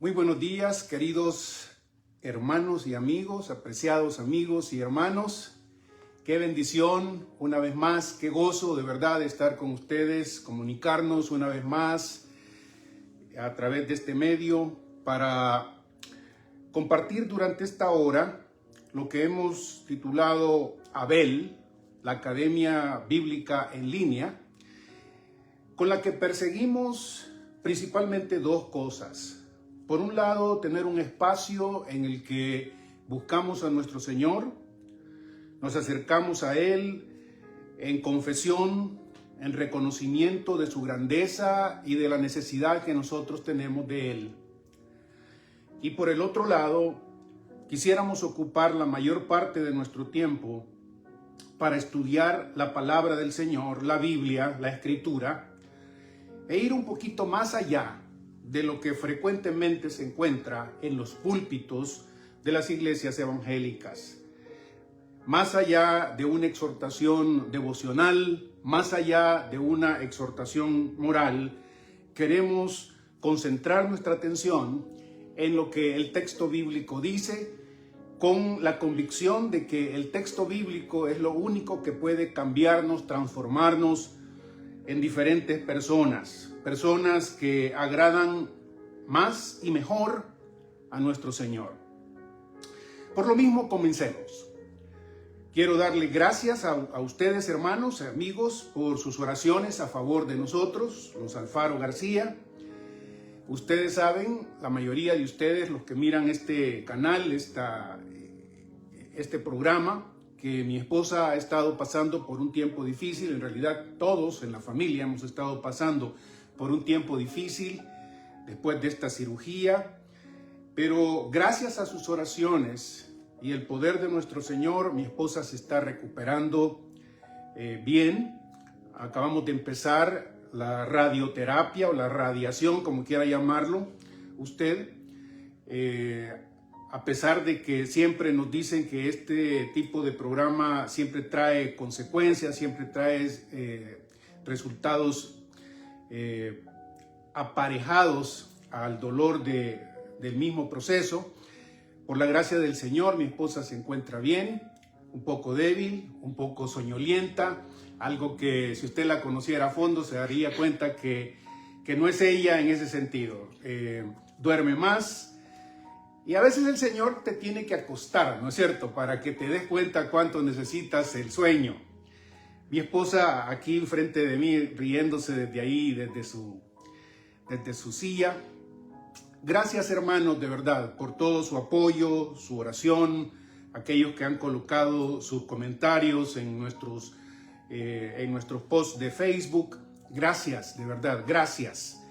Muy buenos días, queridos hermanos y amigos, apreciados amigos y hermanos. Qué bendición, una vez más, qué gozo de verdad estar con ustedes, comunicarnos una vez más a través de este medio para compartir durante esta hora lo que hemos titulado Abel, la Academia Bíblica en Línea, con la que perseguimos principalmente dos cosas. Por un lado, tener un espacio en el que buscamos a nuestro Señor, nos acercamos a Él en confesión, en reconocimiento de su grandeza y de la necesidad que nosotros tenemos de Él. Y por el otro lado, quisiéramos ocupar la mayor parte de nuestro tiempo para estudiar la palabra del Señor, la Biblia, la Escritura, e ir un poquito más allá de lo que frecuentemente se encuentra en los púlpitos de las iglesias evangélicas. Más allá de una exhortación devocional, más allá de una exhortación moral, queremos concentrar nuestra atención en lo que el texto bíblico dice, con la convicción de que el texto bíblico es lo único que puede cambiarnos, transformarnos en diferentes personas que agradan más y mejor a nuestro Señor. Por lo mismo, comencemos. Quiero darle gracias a ustedes, hermanos, amigos, por sus oraciones a favor de nosotros, los Alfaro García. Ustedes saben, la mayoría de ustedes, los que miran este canal, este programa, que mi esposa ha estado pasando por un tiempo difícil. En realidad todos en la familia hemos estado pasando por un tiempo difícil después de esta cirugía, pero gracias a sus oraciones y el poder de nuestro Señor, mi esposa se está recuperando bien. Acabamos de empezar la radioterapia o la radiación, como quiera llamarlo usted. A pesar de que siempre nos dicen que este tipo de programa siempre trae consecuencias, siempre trae resultados aparejados al dolor del mismo proceso. Por la gracia del Señor, mi esposa se encuentra bien, un poco débil, un poco soñolienta, algo que si usted la conociera a fondo se daría cuenta que no es ella en ese sentido. Duerme más. Y a veces el Señor te tiene que acostar, ¿no es cierto?, para que te des cuenta cuánto necesitas el sueño. Mi esposa aquí enfrente de mí, riéndose desde ahí, desde su silla. Gracias, hermanos, de verdad, por todo su apoyo, su oración, aquellos que han colocado sus comentarios en nuestros posts de Facebook. Gracias, de verdad, gracias.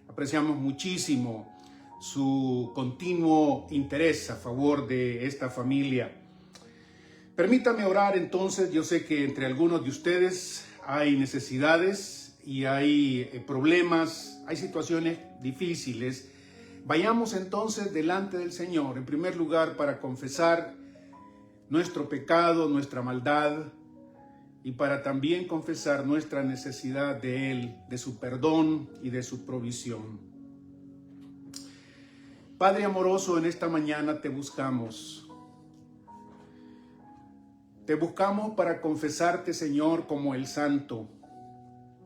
Apreciamos muchísimo su continuo interés a favor de esta familia. Permítame orar entonces. Yo sé que entre algunos de ustedes hay necesidades y hay problemas, hay situaciones difíciles. Vayamos entonces delante del Señor, en primer lugar para confesar nuestro pecado, nuestra maldad, y para también confesar nuestra necesidad de Él, de su perdón y de su provisión. Padre amoroso, en esta mañana te buscamos. Te buscamos para confesarte, Señor, como el Santo.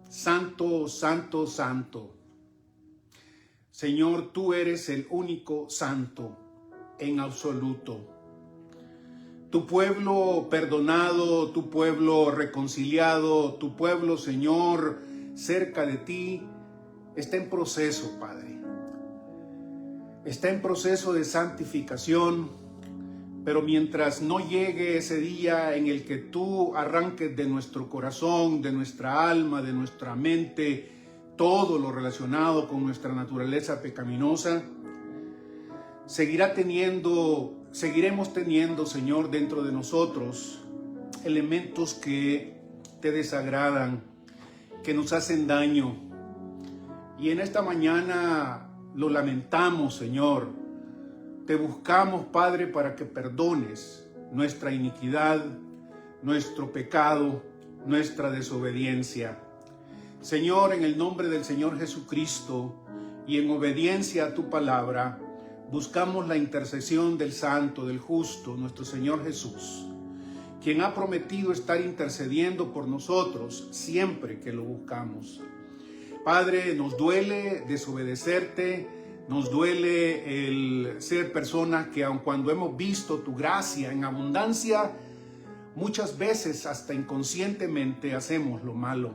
Santo, Santo, Santo. Señor, tú eres el único Santo en absoluto. Tu pueblo perdonado, tu pueblo reconciliado, tu pueblo, Señor, cerca de ti, está en proceso, Padre. Está en proceso de santificación, pero mientras no llegue ese día en el que tú arranques de nuestro corazón, de nuestra alma, de nuestra mente, todo lo relacionado con nuestra naturaleza pecaminosa, seguiremos teniendo, Señor, dentro de nosotros elementos que te desagradan, que nos hacen daño. Y en esta mañana lo lamentamos, Señor. Te buscamos, Padre, para que perdones nuestra iniquidad, nuestro pecado, nuestra desobediencia. Señor, en el nombre del Señor Jesucristo y en obediencia a tu palabra, buscamos la intercesión del Santo, del Justo, nuestro Señor Jesús, quien ha prometido estar intercediendo por nosotros siempre que lo buscamos. Padre, nos duele desobedecerte, nos duele el ser personas que aun cuando hemos visto tu gracia en abundancia, muchas veces hasta inconscientemente hacemos lo malo.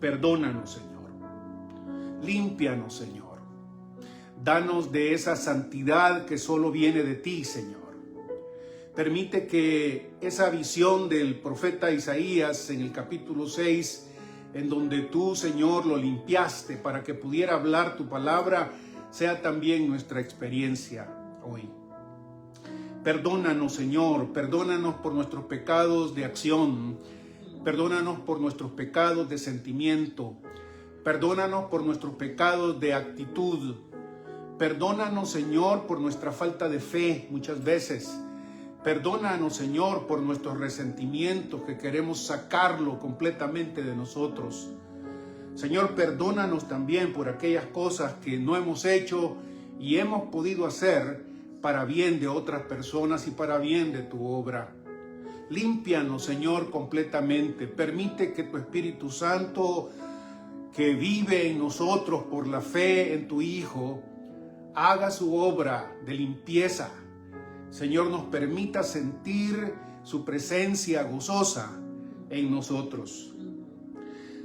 Perdónanos, Señor. Límpianos, Señor. Danos de esa santidad que solo viene de ti, Señor. Permite que esa visión del profeta Isaías en el capítulo 6, en donde tú, Señor, lo limpiaste para que pudiera hablar tu palabra, sea también nuestra experiencia hoy. Perdónanos, Señor, perdónanos por nuestros pecados de acción, perdónanos por nuestros pecados de sentimiento, perdónanos por nuestros pecados de actitud, perdónanos, Señor, por nuestra falta de fe muchas veces. Perdónanos, Señor, por nuestros resentimientos que queremos sacarlo completamente de nosotros. Señor, perdónanos también por aquellas cosas que no hemos hecho y hemos podido hacer para bien de otras personas y para bien de tu obra. Límpianos, Señor, completamente. Permite que tu Espíritu Santo, que vive en nosotros por la fe en tu Hijo, haga su obra de limpieza. Señor, nos permita sentir su presencia gozosa en nosotros.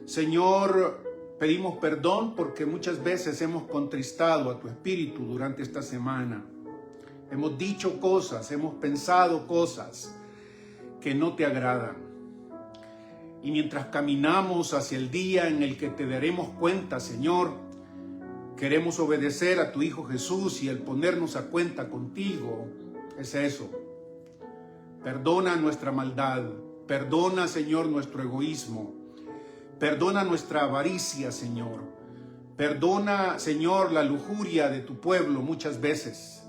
Señor, pedimos perdón porque muchas veces hemos contristado a tu Espíritu durante esta semana. Hemos dicho cosas, hemos pensado cosas que no te agradan. Y mientras caminamos hacia el día en el que te daremos cuenta, Señor, queremos obedecer a tu Hijo Jesús, y el ponernos a cuenta contigo es eso. Perdona nuestra maldad, perdona, Señor, nuestro egoísmo, perdona nuestra avaricia, Señor, perdona, Señor, la lujuria de tu pueblo muchas veces,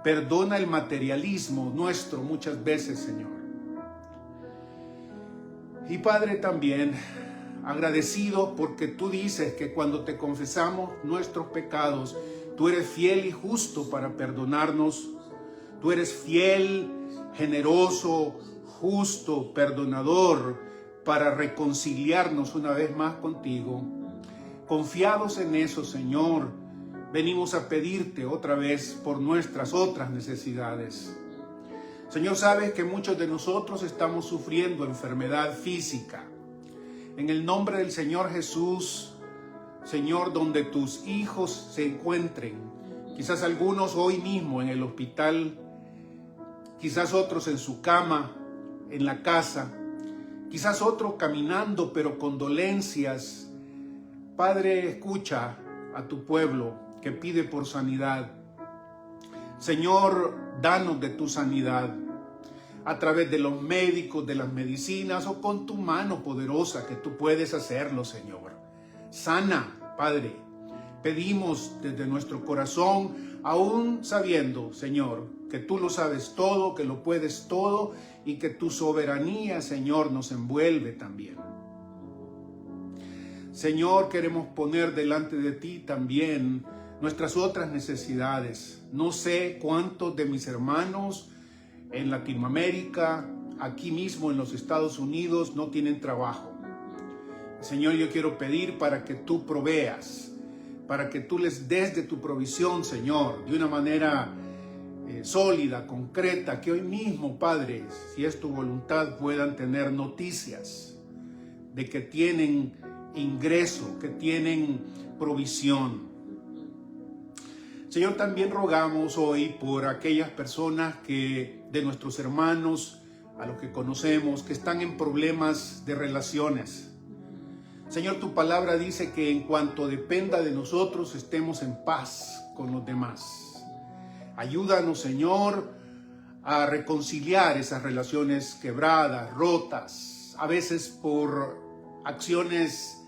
perdona el materialismo nuestro muchas veces, Señor. Y Padre, también agradecido porque tú dices que cuando te confesamos nuestros pecados, tú eres fiel y justo para perdonarnos. Tú eres fiel, generoso, justo, perdonador, para reconciliarnos una vez más contigo. Confiados en eso, Señor, venimos a pedirte otra vez por nuestras otras necesidades. Señor, sabes que muchos de nosotros estamos sufriendo enfermedad física. En el nombre del Señor Jesús, Señor, donde tus hijos se encuentren, quizás algunos hoy mismo en el hospital, quizás otros en su cama, en la casa, quizás otros caminando pero con dolencias. Padre, escucha a tu pueblo que pide por sanidad. Señor, danos de tu sanidad a través de los médicos, de las medicinas o con tu mano poderosa que tú puedes hacerlo, Señor. Sana, Padre. Pedimos desde nuestro corazón, aún sabiendo, Señor, que tú lo sabes todo, que lo puedes todo y que tu soberanía, Señor, nos envuelve también. Señor, queremos poner delante de ti también nuestras otras necesidades. No sé cuántos de mis hermanos en Latinoamérica, aquí mismo en los Estados Unidos, no tienen trabajo. Señor, yo quiero pedir para que tú proveas, para que tú les des de tu provisión, Señor, de una manera sólida, concreta, que hoy mismo, Padre, si es tu voluntad, puedan tener noticias de que tienen ingreso, que tienen provisión. Señor, también rogamos hoy por aquellas personas de nuestros hermanos, a los que conocemos, que están en problemas de relaciones. Señor, tu palabra dice que en cuanto dependa de nosotros, estemos en paz con los demás. Ayúdanos, Señor, a reconciliar esas relaciones quebradas, rotas, a veces por acciones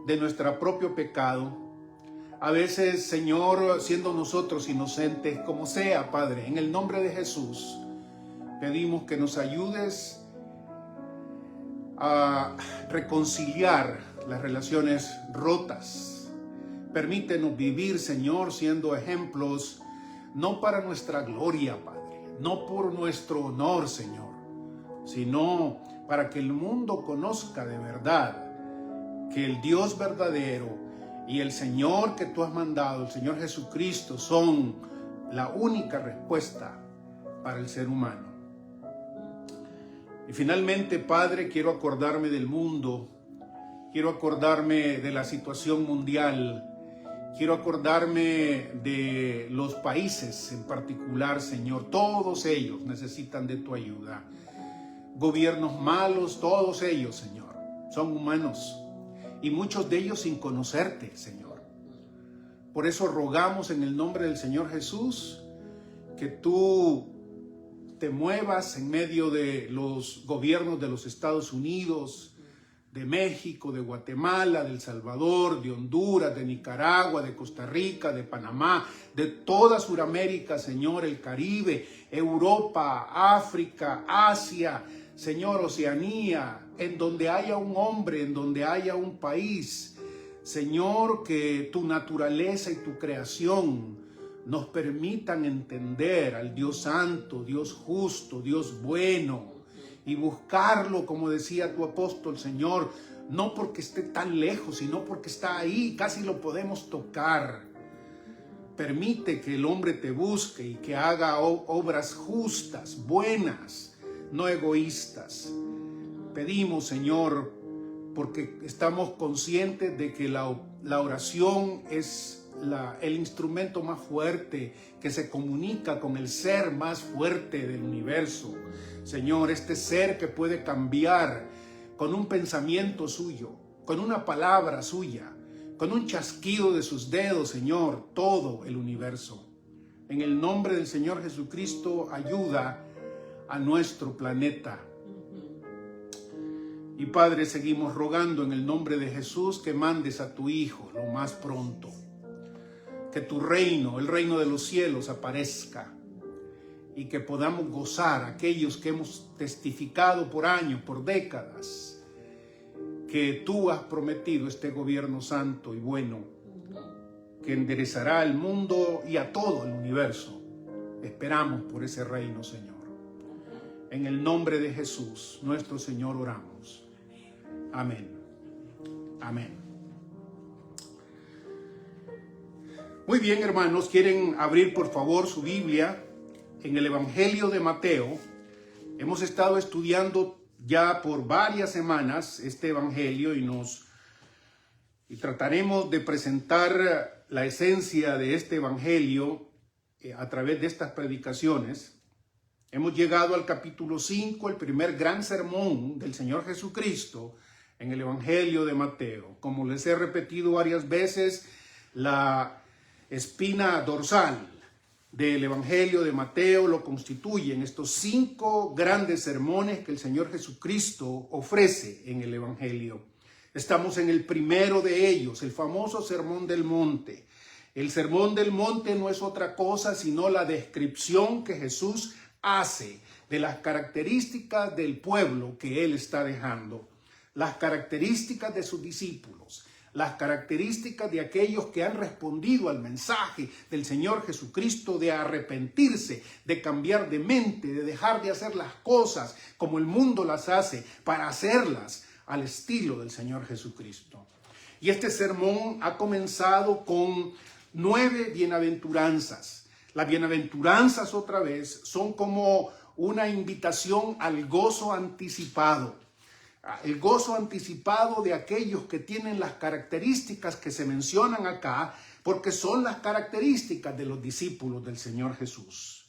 de nuestro propio pecado. A veces, Señor, siendo nosotros inocentes, como sea, Padre, en el nombre de Jesús, pedimos que nos ayudes a reconciliar las relaciones rotas. Permítenos vivir, Señor, siendo ejemplos, no para nuestra gloria, Padre, no por nuestro honor, Señor, sino para que el mundo conozca de verdad que el Dios verdadero y el Señor que tú has mandado, el Señor Jesucristo, son la única respuesta para el ser humano. Y finalmente, Padre, quiero acordarme del mundo, quiero acordarme de la situación mundial, quiero acordarme de los países en particular, Señor. Todos ellos necesitan de tu ayuda. Gobiernos malos, todos ellos, Señor, son humanos y muchos de ellos sin conocerte, Señor. Por eso rogamos en el nombre del Señor Jesús que tú te muevas en medio de los gobiernos de los Estados Unidos, de México, de Guatemala, de El Salvador, de Honduras, de Nicaragua, de Costa Rica, de Panamá, de toda Sudamérica, Señor, el Caribe, Europa, África, Asia, Señor, Oceanía, en donde haya un hombre, en donde haya un país, Señor, que tu naturaleza y tu creación nos permitan entender al Dios santo, Dios justo, Dios bueno, y buscarlo, como decía tu apóstol, Señor, no porque esté tan lejos, sino porque está ahí, casi lo podemos tocar. Permite que el hombre te busque y que haga obras justas, buenas, no egoístas. Pedimos, Señor, porque estamos conscientes de que la oración es el instrumento más fuerte que se comunica con el ser más fuerte del universo. Señor, este ser que puede cambiar con un pensamiento suyo, con una palabra suya, con un chasquido de sus dedos, Señor, todo el universo. En el nombre del Señor Jesucristo, ayuda a nuestro planeta. Y Padre, seguimos rogando en el nombre de Jesús que mandes a tu Hijo lo más pronto. Que tu reino, el reino de los cielos, aparezca y que podamos gozar aquellos que hemos testificado por años, por décadas, que tú has prometido este gobierno santo y bueno, que enderezará al mundo y a todo el universo. Esperamos por ese reino, Señor. En el nombre de Jesús, nuestro Señor, oramos. Amén. Amén. Muy bien, hermanos, ¿quieren abrir por favor su Biblia en el Evangelio de Mateo? Hemos estado estudiando ya por varias semanas este Evangelio y trataremos de presentar la esencia de este Evangelio a través de estas predicaciones. Hemos llegado al capítulo 5, el primer gran sermón del Señor Jesucristo en el Evangelio de Mateo. Como les he repetido varias veces, la espina dorsal del Evangelio de Mateo lo constituyen estos 5 grandes sermones que el Señor Jesucristo ofrece en el Evangelio. Estamos en el primero de ellos, el famoso Sermón del Monte. El Sermón del Monte no es otra cosa sino la descripción que Jesús hace de las características del pueblo que Él está dejando, las características de sus discípulos, las características de aquellos que han respondido al mensaje del Señor Jesucristo de arrepentirse, de cambiar de mente, de dejar de hacer las cosas como el mundo las hace para hacerlas al estilo del Señor Jesucristo. Y este sermón ha comenzado con 9 bienaventuranzas. Las bienaventuranzas, otra vez, son como una invitación al gozo anticipado. El gozo anticipado de aquellos que tienen las características que se mencionan acá, porque son las características de los discípulos del Señor Jesús.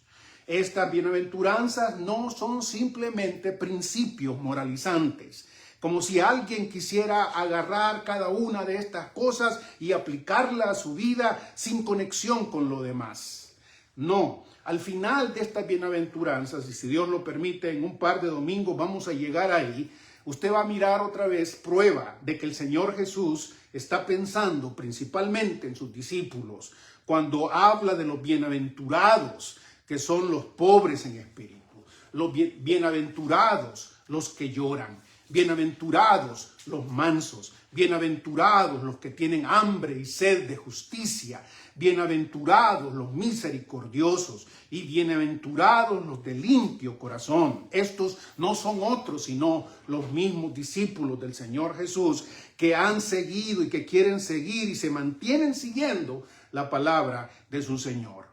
Estas bienaventuranzas no son simplemente principios moralizantes, como si alguien quisiera agarrar cada una de estas cosas y aplicarla a su vida sin conexión con lo demás. No, al final de estas bienaventuranzas, y si Dios lo permite, en un par de domingos vamos a llegar ahí, usted va a mirar otra vez prueba de que el Señor Jesús está pensando principalmente en sus discípulos cuando habla de los bienaventurados, que son los pobres en espíritu, los bienaventurados, los que lloran. Bienaventurados los mansos, bienaventurados los que tienen hambre y sed de justicia, bienaventurados los misericordiosos y bienaventurados los de limpio corazón. Estos no son otros sino los mismos discípulos del Señor Jesús que han seguido y que quieren seguir y se mantienen siguiendo la palabra de su Señor.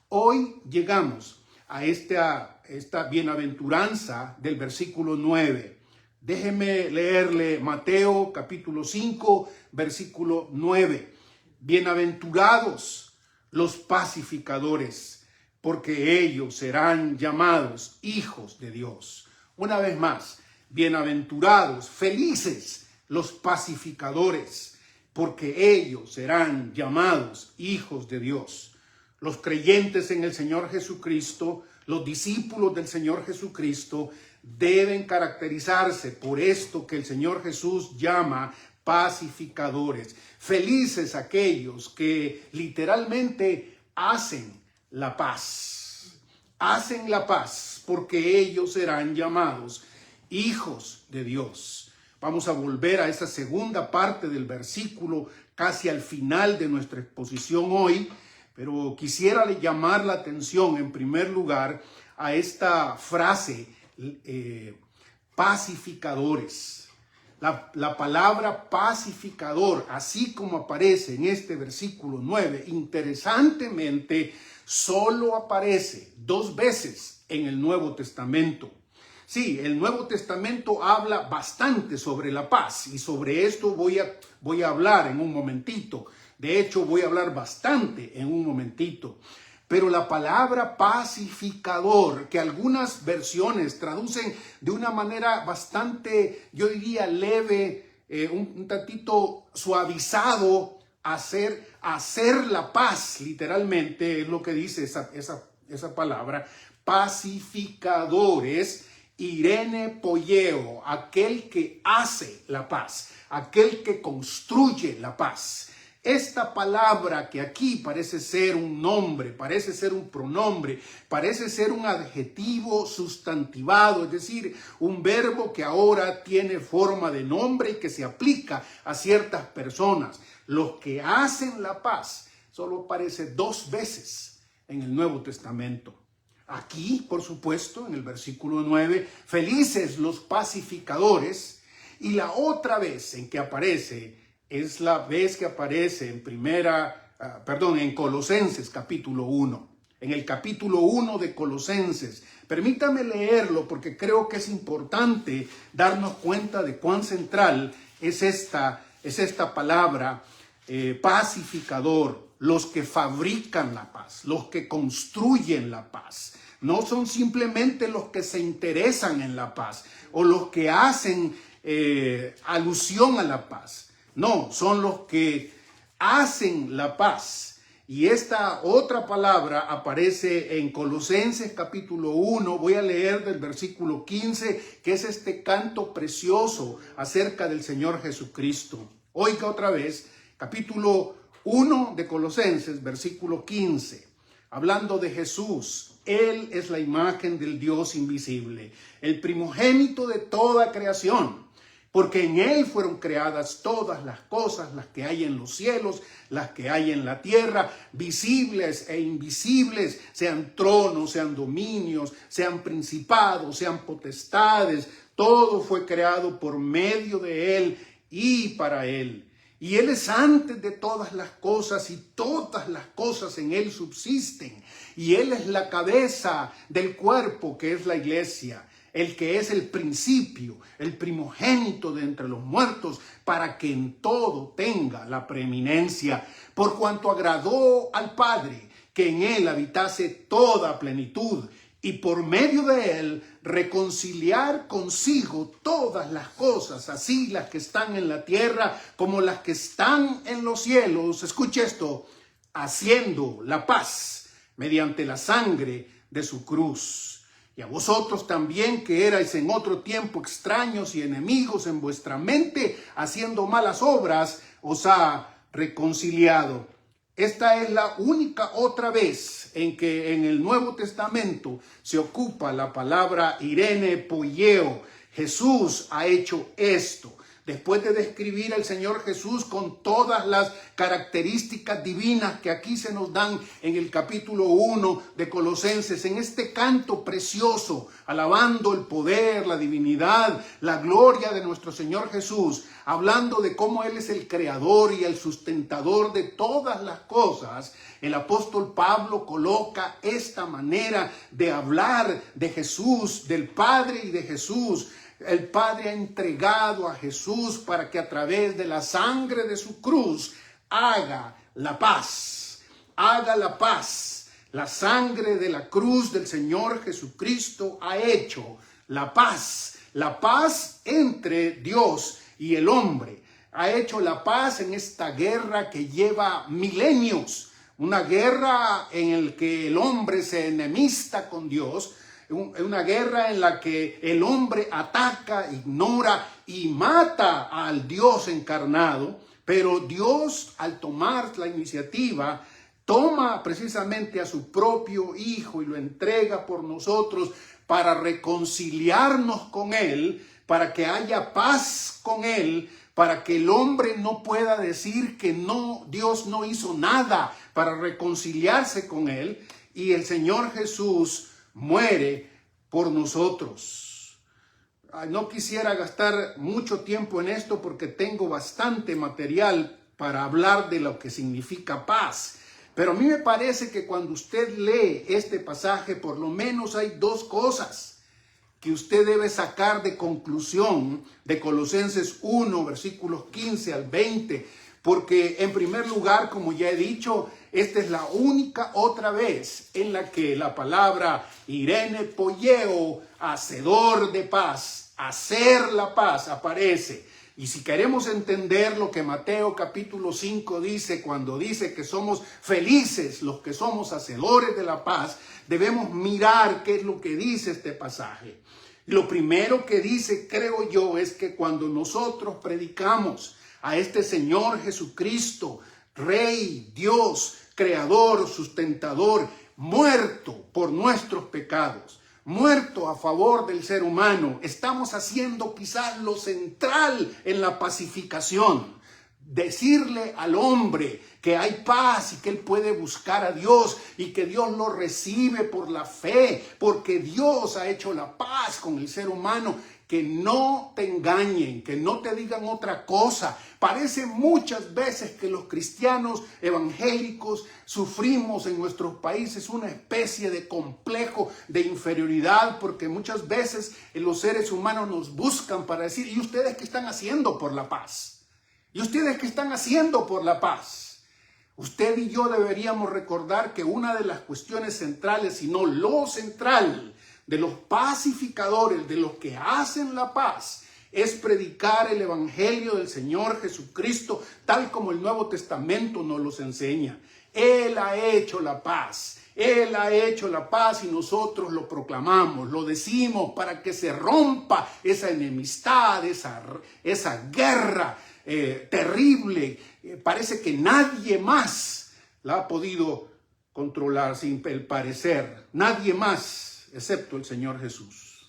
Hoy llegamos a esta bienaventuranza del versículo 9. Déjeme leerle Mateo capítulo 5, versículo 9. Bienaventurados los pacificadores, porque ellos serán llamados hijos de Dios. Una vez más, bienaventurados, felices los pacificadores, porque ellos serán llamados hijos de Dios. Los creyentes en el Señor Jesucristo, los discípulos del Señor Jesucristo, deben caracterizarse por esto que el Señor Jesús llama pacificadores. Felices aquellos que literalmente hacen la paz. Hacen la paz porque ellos serán llamados hijos de Dios. Vamos a volver a esa segunda parte del versículo casi al final de nuestra exposición hoy, pero quisiera llamar la atención en primer lugar a esta frase pacificadores. La palabra pacificador, así como aparece en este versículo 9, interesantemente solo aparece 2 veces en el Nuevo Testamento. Sí, el Nuevo Testamento habla bastante sobre la paz y sobre esto voy a hablar en un momentito. De hecho, voy a hablar bastante en un momentito. Pero la palabra pacificador, que algunas versiones traducen de una manera bastante, yo diría, leve, un tantito suavizado, hacer la paz, literalmente es lo que dice esa palabra, pacificadores, Irene Poyeo, aquel que hace la paz, aquel que construye la paz. Esta palabra que aquí parece ser un nombre, parece ser un pronombre, parece ser un adjetivo sustantivado, es decir, un verbo que ahora tiene forma de nombre y que se aplica a ciertas personas. Los que hacen la paz solo aparece 2 veces en el Nuevo Testamento. Aquí, por supuesto, en el versículo 9, felices los pacificadores, y la otra vez en que aparece es la vez que aparece en Colosenses capítulo 1. En el capítulo 1 de Colosenses. Permítame leerlo porque creo que es importante darnos cuenta de cuán central es esta palabra pacificador. Los que fabrican la paz, los que construyen la paz. No son simplemente los que se interesan en la paz o los que hacen alusión a la paz. No, son los que hacen la paz. Y esta otra palabra aparece en Colosenses capítulo 1. Voy a leer del versículo 15, que es este canto precioso acerca del Señor Jesucristo. Oiga otra vez, capítulo 1 de Colosenses, versículo 15. Hablando de Jesús, Él es la imagen del Dios invisible, el primogénito de toda creación. Porque en Él fueron creadas todas las cosas, las que hay en los cielos, las que hay en la tierra, visibles e invisibles, sean tronos, sean dominios, sean principados, sean potestades. Todo fue creado por medio de Él y para Él. Y Él es antes de todas las cosas y todas las cosas en Él subsisten. Y Él es la cabeza del cuerpo que es la iglesia. El que es el principio, el primogénito de entre los muertos, para que en todo tenga la preeminencia, por cuanto agradó al Padre que en Él habitase toda plenitud, y por medio de Él reconciliar consigo todas las cosas, así las que están en la tierra como las que están en los cielos. Escuche esto, haciendo la paz mediante la sangre de su cruz. Y a vosotros también, que erais en otro tiempo extraños y enemigos en vuestra mente, haciendo malas obras, os ha reconciliado. Esta es la única otra vez en que en el Nuevo Testamento se ocupa la palabra Irene Poyeo, Jesús ha hecho esto. Después de describir al Señor Jesús con todas las características divinas que aquí se nos dan en el capítulo 1 de Colosenses, en este canto precioso, alabando el poder, la divinidad, la gloria de nuestro Señor Jesús, hablando de cómo Él es el creador y el sustentador de todas las cosas, el apóstol Pablo coloca esta manera de hablar de Jesús, del Padre y de Jesús. El Padre ha entregado a Jesús para que a través de la sangre de su cruz haga la paz. Haga la paz. La sangre de la cruz del Señor Jesucristo ha hecho la paz. La paz entre Dios y el hombre. Ha hecho la paz en esta guerra que lleva milenios. Una guerra en la que el hombre se enemista con Dios. Una guerra en la que el hombre ataca, ignora y mata al Dios encarnado, pero Dios, al tomar la iniciativa, toma precisamente a su propio Hijo y lo entrega por nosotros para reconciliarnos con Él, para que haya paz con Él, para que el hombre no pueda decir que no, Dios no hizo nada para reconciliarse con Él, y el Señor Jesús muere por nosotros. No quisiera gastar mucho tiempo en esto porque tengo bastante material para hablar de lo que significa paz. Pero a mí me parece que cuando usted lee este pasaje, por lo menos hay dos cosas que usted debe sacar de conclusión de Colosenses 1, versículos 15 al 20. Porque en primer lugar, como ya he dicho, esta es la única otra vez en la que la palabra Irene Poieo, hacedor de paz, hacer la paz, aparece. Y si queremos entender lo que Mateo capítulo 5 dice, cuando dice que somos felices los que somos hacedores de la paz, debemos mirar qué es lo que dice este pasaje. Lo primero que dice, creo yo, es que cuando nosotros predicamos a este Señor Jesucristo, Rey, Dios, Creador, Sustentador, muerto por nuestros pecados, muerto a favor del ser humano, estamos haciendo quizás lo central en la pacificación. Decirle al hombre que hay paz y que él puede buscar a Dios y que Dios lo recibe por la fe, porque Dios ha hecho la paz con el ser humano. Que no te engañen, que no te digan otra cosa. Parece muchas veces que los cristianos evangélicos sufrimos en nuestros países una especie de complejo de inferioridad, porque muchas veces los seres humanos nos buscan para decir, ¿y ustedes qué están haciendo por la paz? ¿Y ustedes qué están haciendo por la paz? Usted y yo deberíamos recordar que una de las cuestiones centrales, si no lo central, de los pacificadores, de los que hacen la paz, es predicar el evangelio del Señor Jesucristo, tal como el Nuevo Testamento nos los enseña. Él ha hecho la paz. Él ha hecho la paz y nosotros lo proclamamos, lo decimos para que se rompa esa enemistad, esa guerra terrible. Parece que nadie más la ha podido controlar sin el parecer. Nadie más, excepto el Señor Jesús.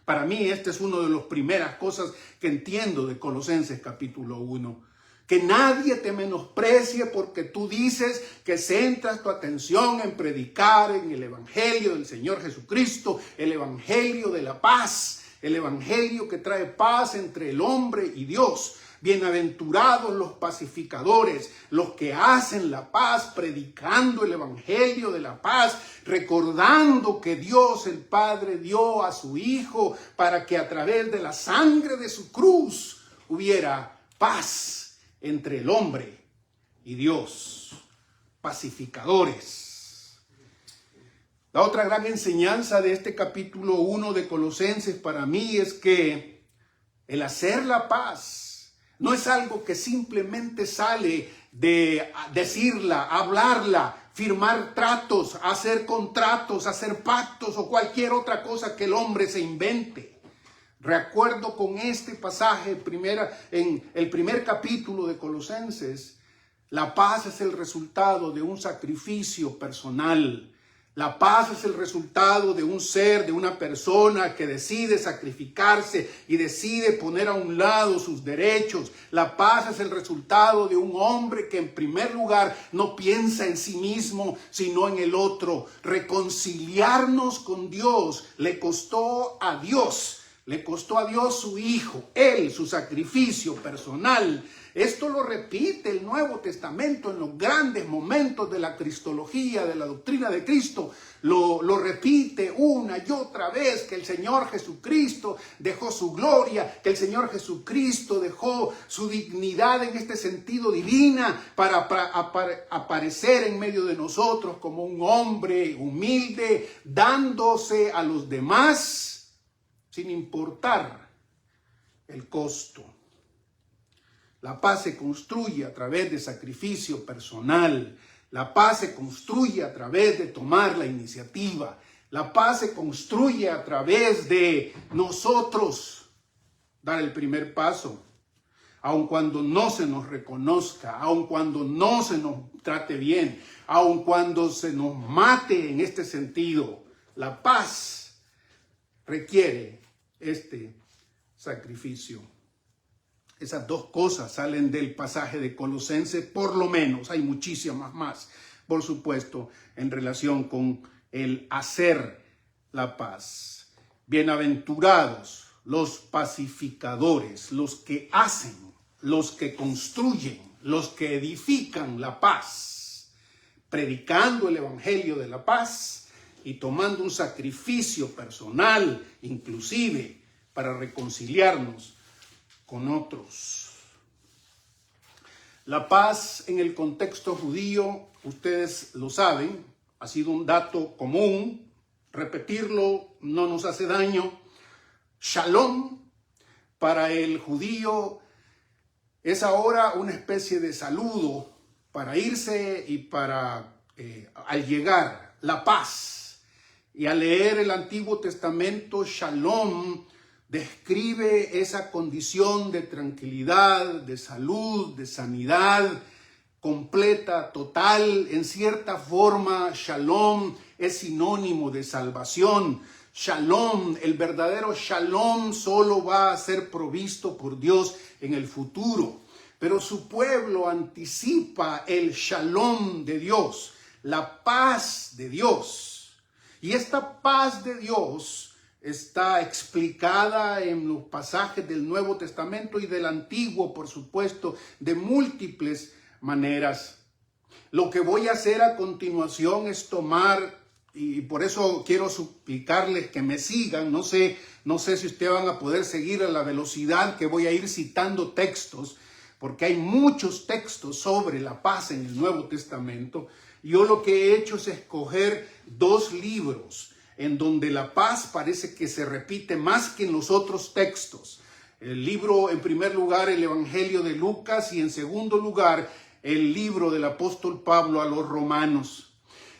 Para mí, esta es una de las primeras cosas que entiendo de Colosenses capítulo 1. Que nadie te menosprecie porque tú dices que centras tu atención en predicar en el evangelio del Señor Jesucristo, el evangelio de la paz, el evangelio que trae paz entre el hombre y Dios. Bienaventurados los pacificadores, los que hacen la paz, predicando el evangelio de la paz, recordando que Dios el Padre dio a su Hijo para que a través de la sangre de su cruz hubiera paz entre el hombre y Dios. Pacificadores. La otra gran enseñanza de este capítulo 1 de Colosenses para mí es que el hacer la paz no es algo que simplemente sale de decirla, hablarla, firmar tratos, hacer contratos, hacer pactos o cualquier otra cosa que el hombre se invente. Recuerdo con este pasaje en el primer capítulo de Colosenses, la paz es el resultado de un sacrificio personal. La paz es el resultado de un ser, de una persona que decide sacrificarse y decide poner a un lado sus derechos. La paz es el resultado de un hombre que en primer lugar no piensa en sí mismo, sino en el otro. Reconciliarnos con Dios le costó a Dios. Le costó a Dios su Hijo, Él, su sacrificio personal. Esto lo repite el Nuevo Testamento en los grandes momentos de la cristología, de la doctrina de Cristo. Lo repite una y otra vez, que el Señor Jesucristo dejó su gloria, que el Señor Jesucristo dejó su dignidad en este sentido divina para aparecer en medio de nosotros como un hombre humilde, dándose a los demás sin importar el costo. La paz se construye a través de sacrificio personal. La paz se construye a través de tomar la iniciativa. La paz se construye a través de nosotros dar el primer paso. Aun cuando no se nos reconozca, aun cuando no se nos trate bien, aun cuando se nos mate en este sentido, la paz requiere este sacrificio. Esas dos cosas salen del pasaje de Colosenses, por lo menos. Hay muchísimas más, por supuesto, en relación con el hacer la paz. Bienaventurados los pacificadores, los que hacen, los que construyen, los que edifican la paz, predicando el evangelio de la paz y tomando un sacrificio personal, inclusive, para reconciliarnos con otros. La paz en el contexto judío, ustedes lo saben, ha sido un dato común. Repetirlo no nos hace daño. Shalom para el judío es ahora una especie de saludo para irse y para al llegar, la paz. Y al leer el Antiguo Testamento, Shalom describe esa condición de tranquilidad, de salud, de sanidad completa, total. En cierta forma, Shalom es sinónimo de salvación. Shalom, el verdadero Shalom, solo va a ser provisto por Dios en el futuro. Pero su pueblo anticipa el Shalom de Dios, la paz de Dios. Y esta paz de Dios está explicada en los pasajes del Nuevo Testamento y del Antiguo, por supuesto, de múltiples maneras. Lo que voy a hacer a continuación es tomar, y por eso quiero suplicarles que me sigan. No sé si ustedes van a poder seguir a la velocidad que voy a ir citando textos, porque hay muchos textos sobre la paz en el Nuevo Testamento. Yo lo que he hecho es escoger dos libros en donde la paz parece que se repite más que en los otros textos. El libro, en primer lugar, el Evangelio de Lucas, y en segundo lugar, el libro del apóstol Pablo a los Romanos.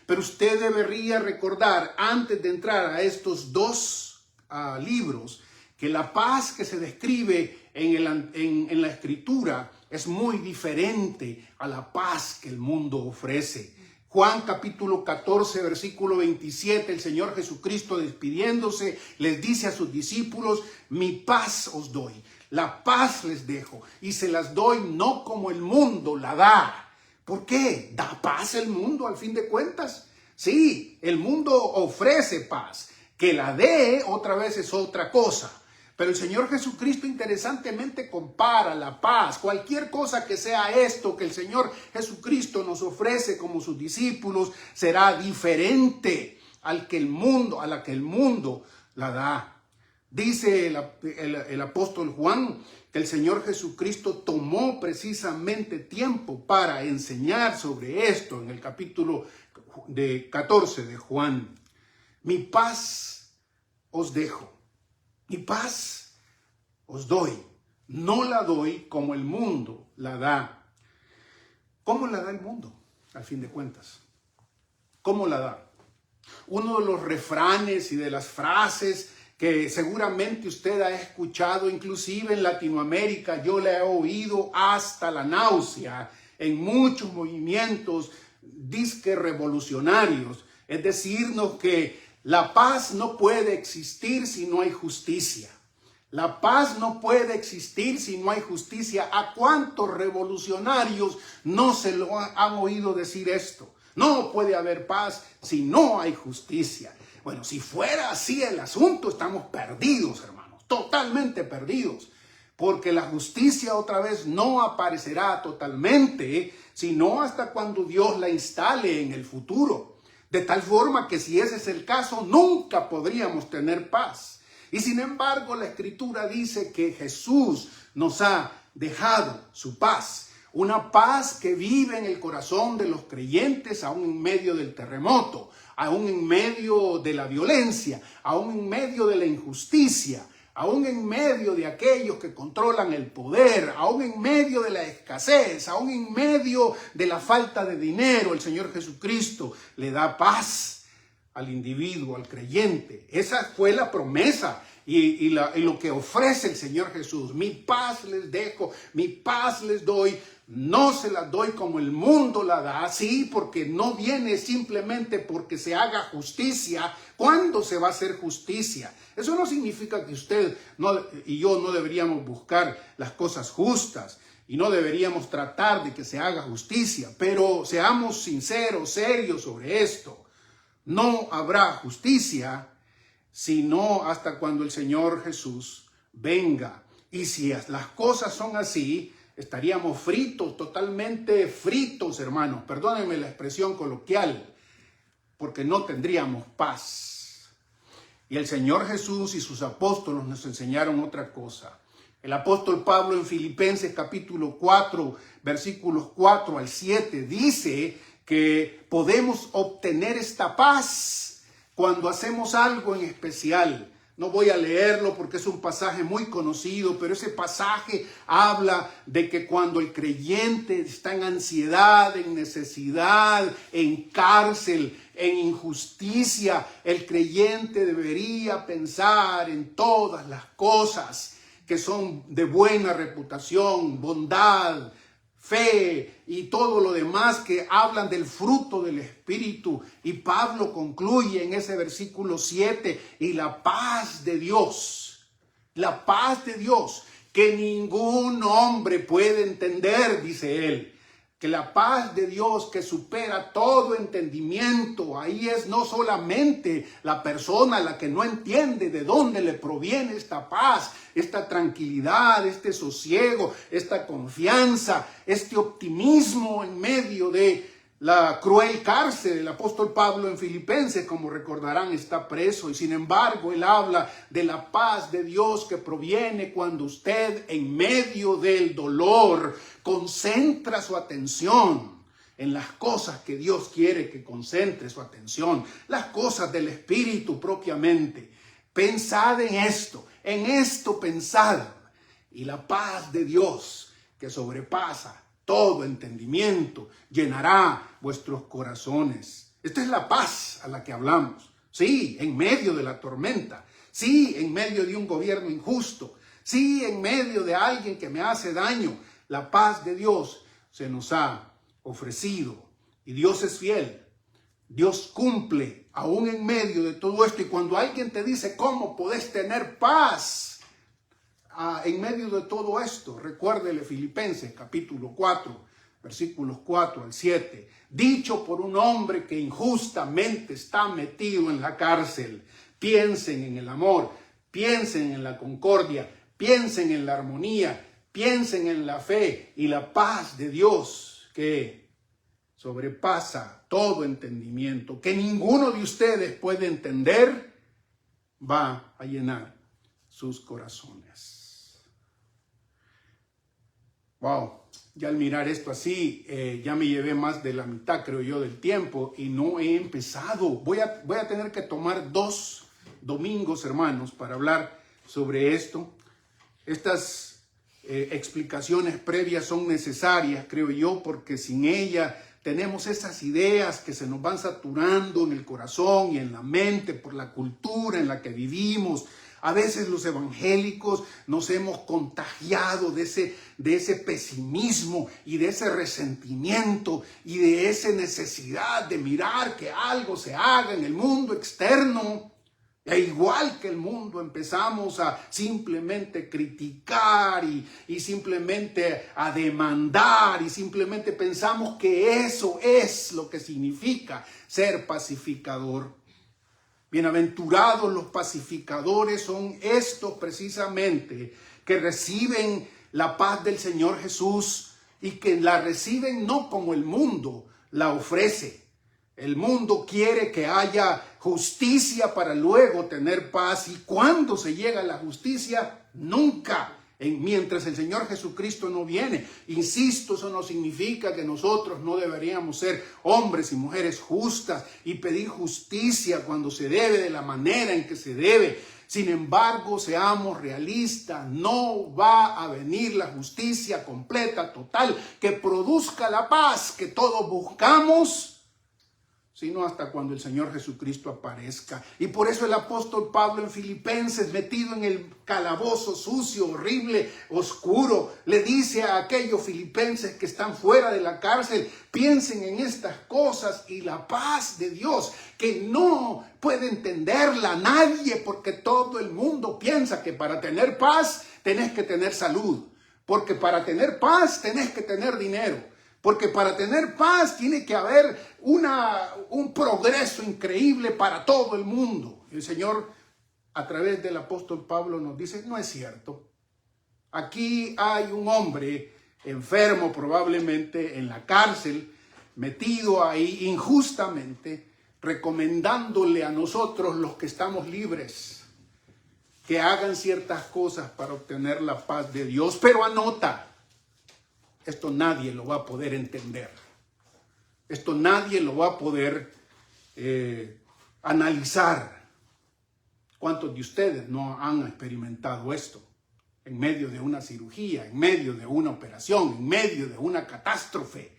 Pero usted debería recordar, antes de entrar a estos dos libros, que la paz que se describe en la Escritura es muy diferente a la paz que el mundo ofrece. Juan capítulo 14, versículo 27, el Señor Jesucristo, despidiéndose, les dice a sus discípulos: mi paz os doy, la paz les dejo, y se las doy no como el mundo la da. ¿Por qué? ¿Da paz el mundo al fin de cuentas? Sí, el mundo ofrece paz. Que la dé otra vez es otra cosa. Pero el Señor Jesucristo interesantemente compara la paz, cualquier cosa que sea esto que el Señor Jesucristo nos ofrece como sus discípulos, será diferente a la que el mundo la da. Dice el apóstol Juan que el Señor Jesucristo tomó precisamente tiempo para enseñar sobre esto en el capítulo 14 de Juan. Mi paz os dejo. Mi paz os doy, no la doy como el mundo la da. ¿Cómo la da el mundo, al fin de cuentas? ¿Cómo la da? Uno de los refranes y de las frases que seguramente usted ha escuchado, inclusive en Latinoamérica, yo la he oído hasta la náusea, en muchos movimientos disque revolucionarios, es decirnos que la paz no puede existir si no hay justicia. La paz no puede existir si no hay justicia. ¿A cuántos revolucionarios no se lo han oído decir esto? No puede haber paz si no hay justicia. Bueno, si fuera así el asunto, estamos perdidos, hermanos, totalmente perdidos. Porque la justicia otra vez no aparecerá totalmente, sino hasta cuando Dios la instale en el futuro. De tal forma que si ese es el caso, nunca podríamos tener paz. Y sin embargo, la Escritura dice que Jesús nos ha dejado su paz. Una paz que vive en el corazón de los creyentes, aún en medio del terremoto, aún en medio de la violencia, aún en medio de la injusticia, aún en medio de aquellos que controlan el poder, aún en medio de la escasez, aún en medio de la falta de dinero. El Señor Jesucristo le da paz al individuo, al creyente. Esa fue la promesa y lo que ofrece el Señor Jesús. Mi paz les dejo, mi paz les doy. No se las doy como el mundo la da, sí, porque no viene simplemente porque se haga justicia. ¿Cuándo se va a hacer justicia? Eso no significa que usted y yo no deberíamos buscar las cosas justas y no deberíamos tratar de que se haga justicia, pero seamos sinceros, serios sobre esto. No habrá justicia sino hasta cuando el Señor Jesús venga. Y si las cosas son así, estaríamos fritos, totalmente fritos, hermanos. Perdónenme la expresión coloquial, porque no tendríamos paz. Y el Señor Jesús y sus apóstoles nos enseñaron otra cosa. El apóstol Pablo en Filipenses capítulo 4, versículos 4 al 7, dice que podemos obtener esta paz cuando hacemos algo en especial. No voy a leerlo porque es un pasaje muy conocido, pero ese pasaje habla de que cuando el creyente está en ansiedad, en necesidad, en cárcel, en injusticia, el creyente debería pensar en todas las cosas que son de buena reputación, bondad, fe y todo lo demás que hablan del fruto del Espíritu. Y Pablo concluye en ese versículo 7, y la paz de Dios, que ningún hombre puede entender, dice él, que la paz de Dios que supera todo entendimiento, ahí es no solamente la persona la que no entiende de dónde le proviene esta paz, esta tranquilidad, este sosiego, esta confianza, este optimismo en medio de la cruel cárcel. El apóstol Pablo en Filipenses, como recordarán, está preso y sin embargo él habla de la paz de Dios que proviene cuando usted en medio del dolor concentra su atención en las cosas que Dios quiere que concentre su atención, las cosas del Espíritu propiamente. Pensad en esto pensad, y la paz de Dios que sobrepasa todo entendimiento llenará vuestros corazones. Esta es la paz a la que hablamos. Sí, en medio de la tormenta. Sí, en medio de un gobierno injusto. Sí, en medio de alguien que me hace daño. La paz de Dios se nos ha ofrecido. Y Dios es fiel. Dios cumple aún en medio de todo esto. Y cuando alguien te dice, ¿cómo podés tener paz en medio de todo esto? Recuérdele Filipenses capítulo 4, versículos 4 al 7. Dicho por un hombre que injustamente está metido en la cárcel. Piensen en el amor, piensen en la concordia, piensen en la armonía, piensen en la fe y la paz de Dios que sobrepasa todo entendimiento, que ninguno de ustedes puede entender, va a llenar sus corazones. Wow, ya al mirar esto así, ya me llevé más de la mitad, creo yo, del tiempo y no he empezado. Voy a tener que tomar 2 domingos, hermanos, para hablar sobre esto. Estas explicaciones previas son necesarias, creo yo, porque sin ella tenemos esas ideas que se nos van saturando en el corazón y en la mente por la cultura en la que vivimos. A veces los evangélicos nos hemos contagiado de ese pesimismo y de ese resentimiento y de esa necesidad de mirar que algo se haga en el mundo externo. E igual que el mundo empezamos a simplemente criticar y simplemente a demandar y simplemente pensamos que eso es lo que significa ser pacificador. Bienaventurados los pacificadores son estos precisamente que reciben la paz del Señor Jesús y que la reciben no como el mundo la ofrece. El mundo quiere que haya justicia para luego tener paz. ¿Y cuándo se llega a la justicia? Nunca. Mientras el Señor Jesucristo no viene. Insisto, eso no significa que nosotros no deberíamos ser hombres y mujeres justas y pedir justicia cuando se debe, de la manera en que se debe. Sin embargo, seamos realistas, no va a venir la justicia completa, total, que produzca la paz que todos buscamos, sino hasta cuando el Señor Jesucristo aparezca. Y por eso el apóstol Pablo en Filipenses, metido en el calabozo sucio, horrible, oscuro, le dice a aquellos filipenses que están fuera de la cárcel: piensen en estas cosas y la paz de Dios, que no puede entenderla nadie, porque todo el mundo piensa que para tener paz tenés que tener salud, porque para tener paz tenés que tener dinero. Porque para tener paz tiene que haber un progreso increíble para todo el mundo. El Señor, a través del apóstol Pablo, nos dice: no es cierto. Aquí hay un hombre enfermo, probablemente en la cárcel, metido ahí injustamente, recomendándole a nosotros, los que estamos libres, que hagan ciertas cosas para obtener la paz de Dios. Pero anota, esto nadie lo va a poder entender. Esto nadie lo va a poder analizar. ¿Cuántos de ustedes no han experimentado esto? En medio de una cirugía, en medio de una operación, en medio de una catástrofe.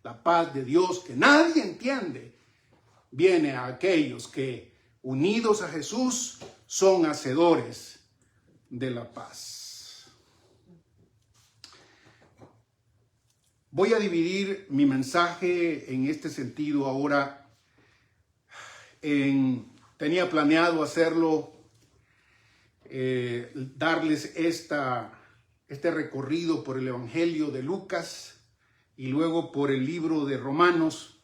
La paz de Dios que nadie entiende viene a aquellos que, unidos a Jesús, son hacedores de la paz. Voy a dividir mi mensaje en este sentido ahora. Tenía planeado hacerlo, darles este recorrido por el Evangelio de Lucas y luego por el libro de Romanos,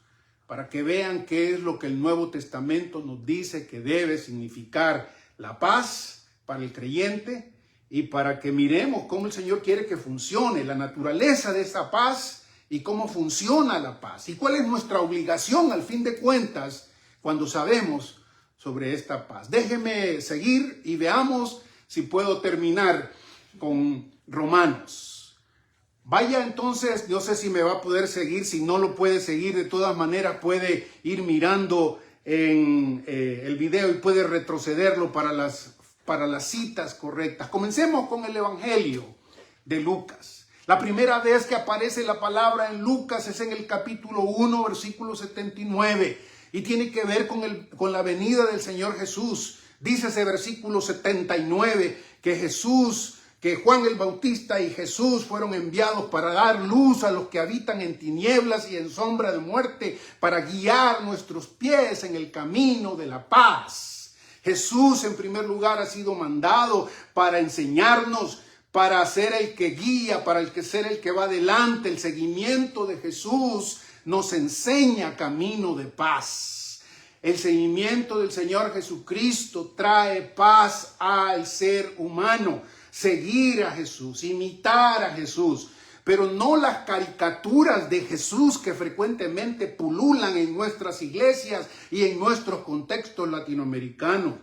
para que vean qué es lo que el Nuevo Testamento nos dice que debe significar la paz para el creyente, y para que miremos cómo el Señor quiere que funcione la naturaleza de esa paz y cómo funciona la paz y cuál es nuestra obligación al fin de cuentas cuando sabemos sobre esta paz. Déjeme seguir y veamos si puedo terminar con Romanos. Vaya entonces, no sé si me va a poder seguir, si no lo puede seguir, de todas maneras puede ir mirando en el video y puede retrocederlo para las citas correctas. Comencemos con el Evangelio de Lucas. La primera vez que aparece la palabra en Lucas es en el capítulo 1, versículo 79, y tiene que ver con la venida del Señor Jesús. Dice ese versículo 79 que Juan el Bautista y Jesús fueron enviados para dar luz a los que habitan en tinieblas y en sombra de muerte, para guiar nuestros pies en el camino de la paz. Jesús, en primer lugar, ha sido mandado para enseñarnos, para ser el que guía, para ser el que va adelante. El seguimiento de Jesús nos enseña camino de paz. El seguimiento del Señor Jesucristo trae paz al ser humano. Seguir a Jesús, imitar a Jesús, pero no las caricaturas de Jesús que frecuentemente pululan en nuestras iglesias y en nuestros contextos latinoamericanos.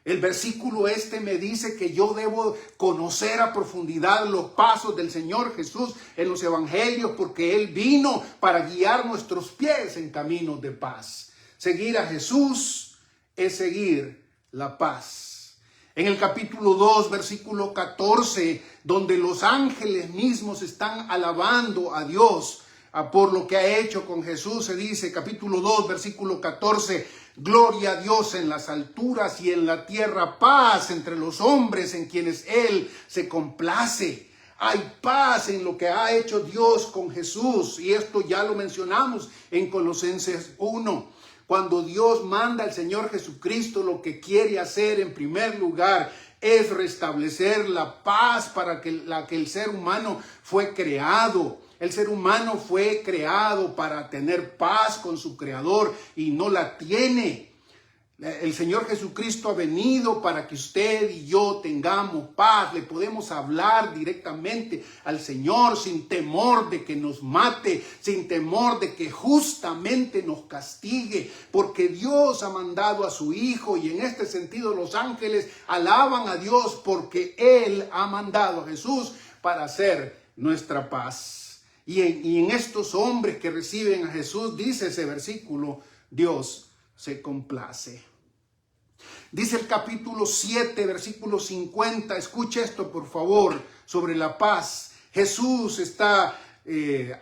El versículo me dice que yo debo conocer a profundidad los pasos del Señor Jesús en los evangelios, porque Él vino para guiar nuestros pies en caminos de paz. Seguir a Jesús es seguir la paz. En el capítulo 2, versículo 14, donde los ángeles mismos están alabando a Dios por lo que ha hecho con Jesús, se dice, capítulo 2, versículo 14, Gloria a Dios en las alturas y en la tierra paz entre los hombres en quienes Él se complace. Hay paz en lo que ha hecho Dios con Jesús, y esto ya lo mencionamos en Colosenses 1. Cuando Dios manda al Señor Jesucristo, lo que quiere hacer en primer lugar es restablecer la paz para la que el ser humano fue creado. El ser humano fue creado para tener paz con su Creador y no la tiene. El Señor Jesucristo ha venido para que usted y yo tengamos paz. Le podemos hablar directamente al Señor sin temor de que nos mate, sin temor de que justamente nos castigue, porque Dios ha mandado a su Hijo, y en este sentido los ángeles alaban a Dios porque Él ha mandado a Jesús para hacer nuestra paz. Y en estos hombres que reciben a Jesús, dice ese versículo, Dios se complace. Dice el capítulo 7, versículo 50, escuche esto por favor, sobre la paz. Jesús está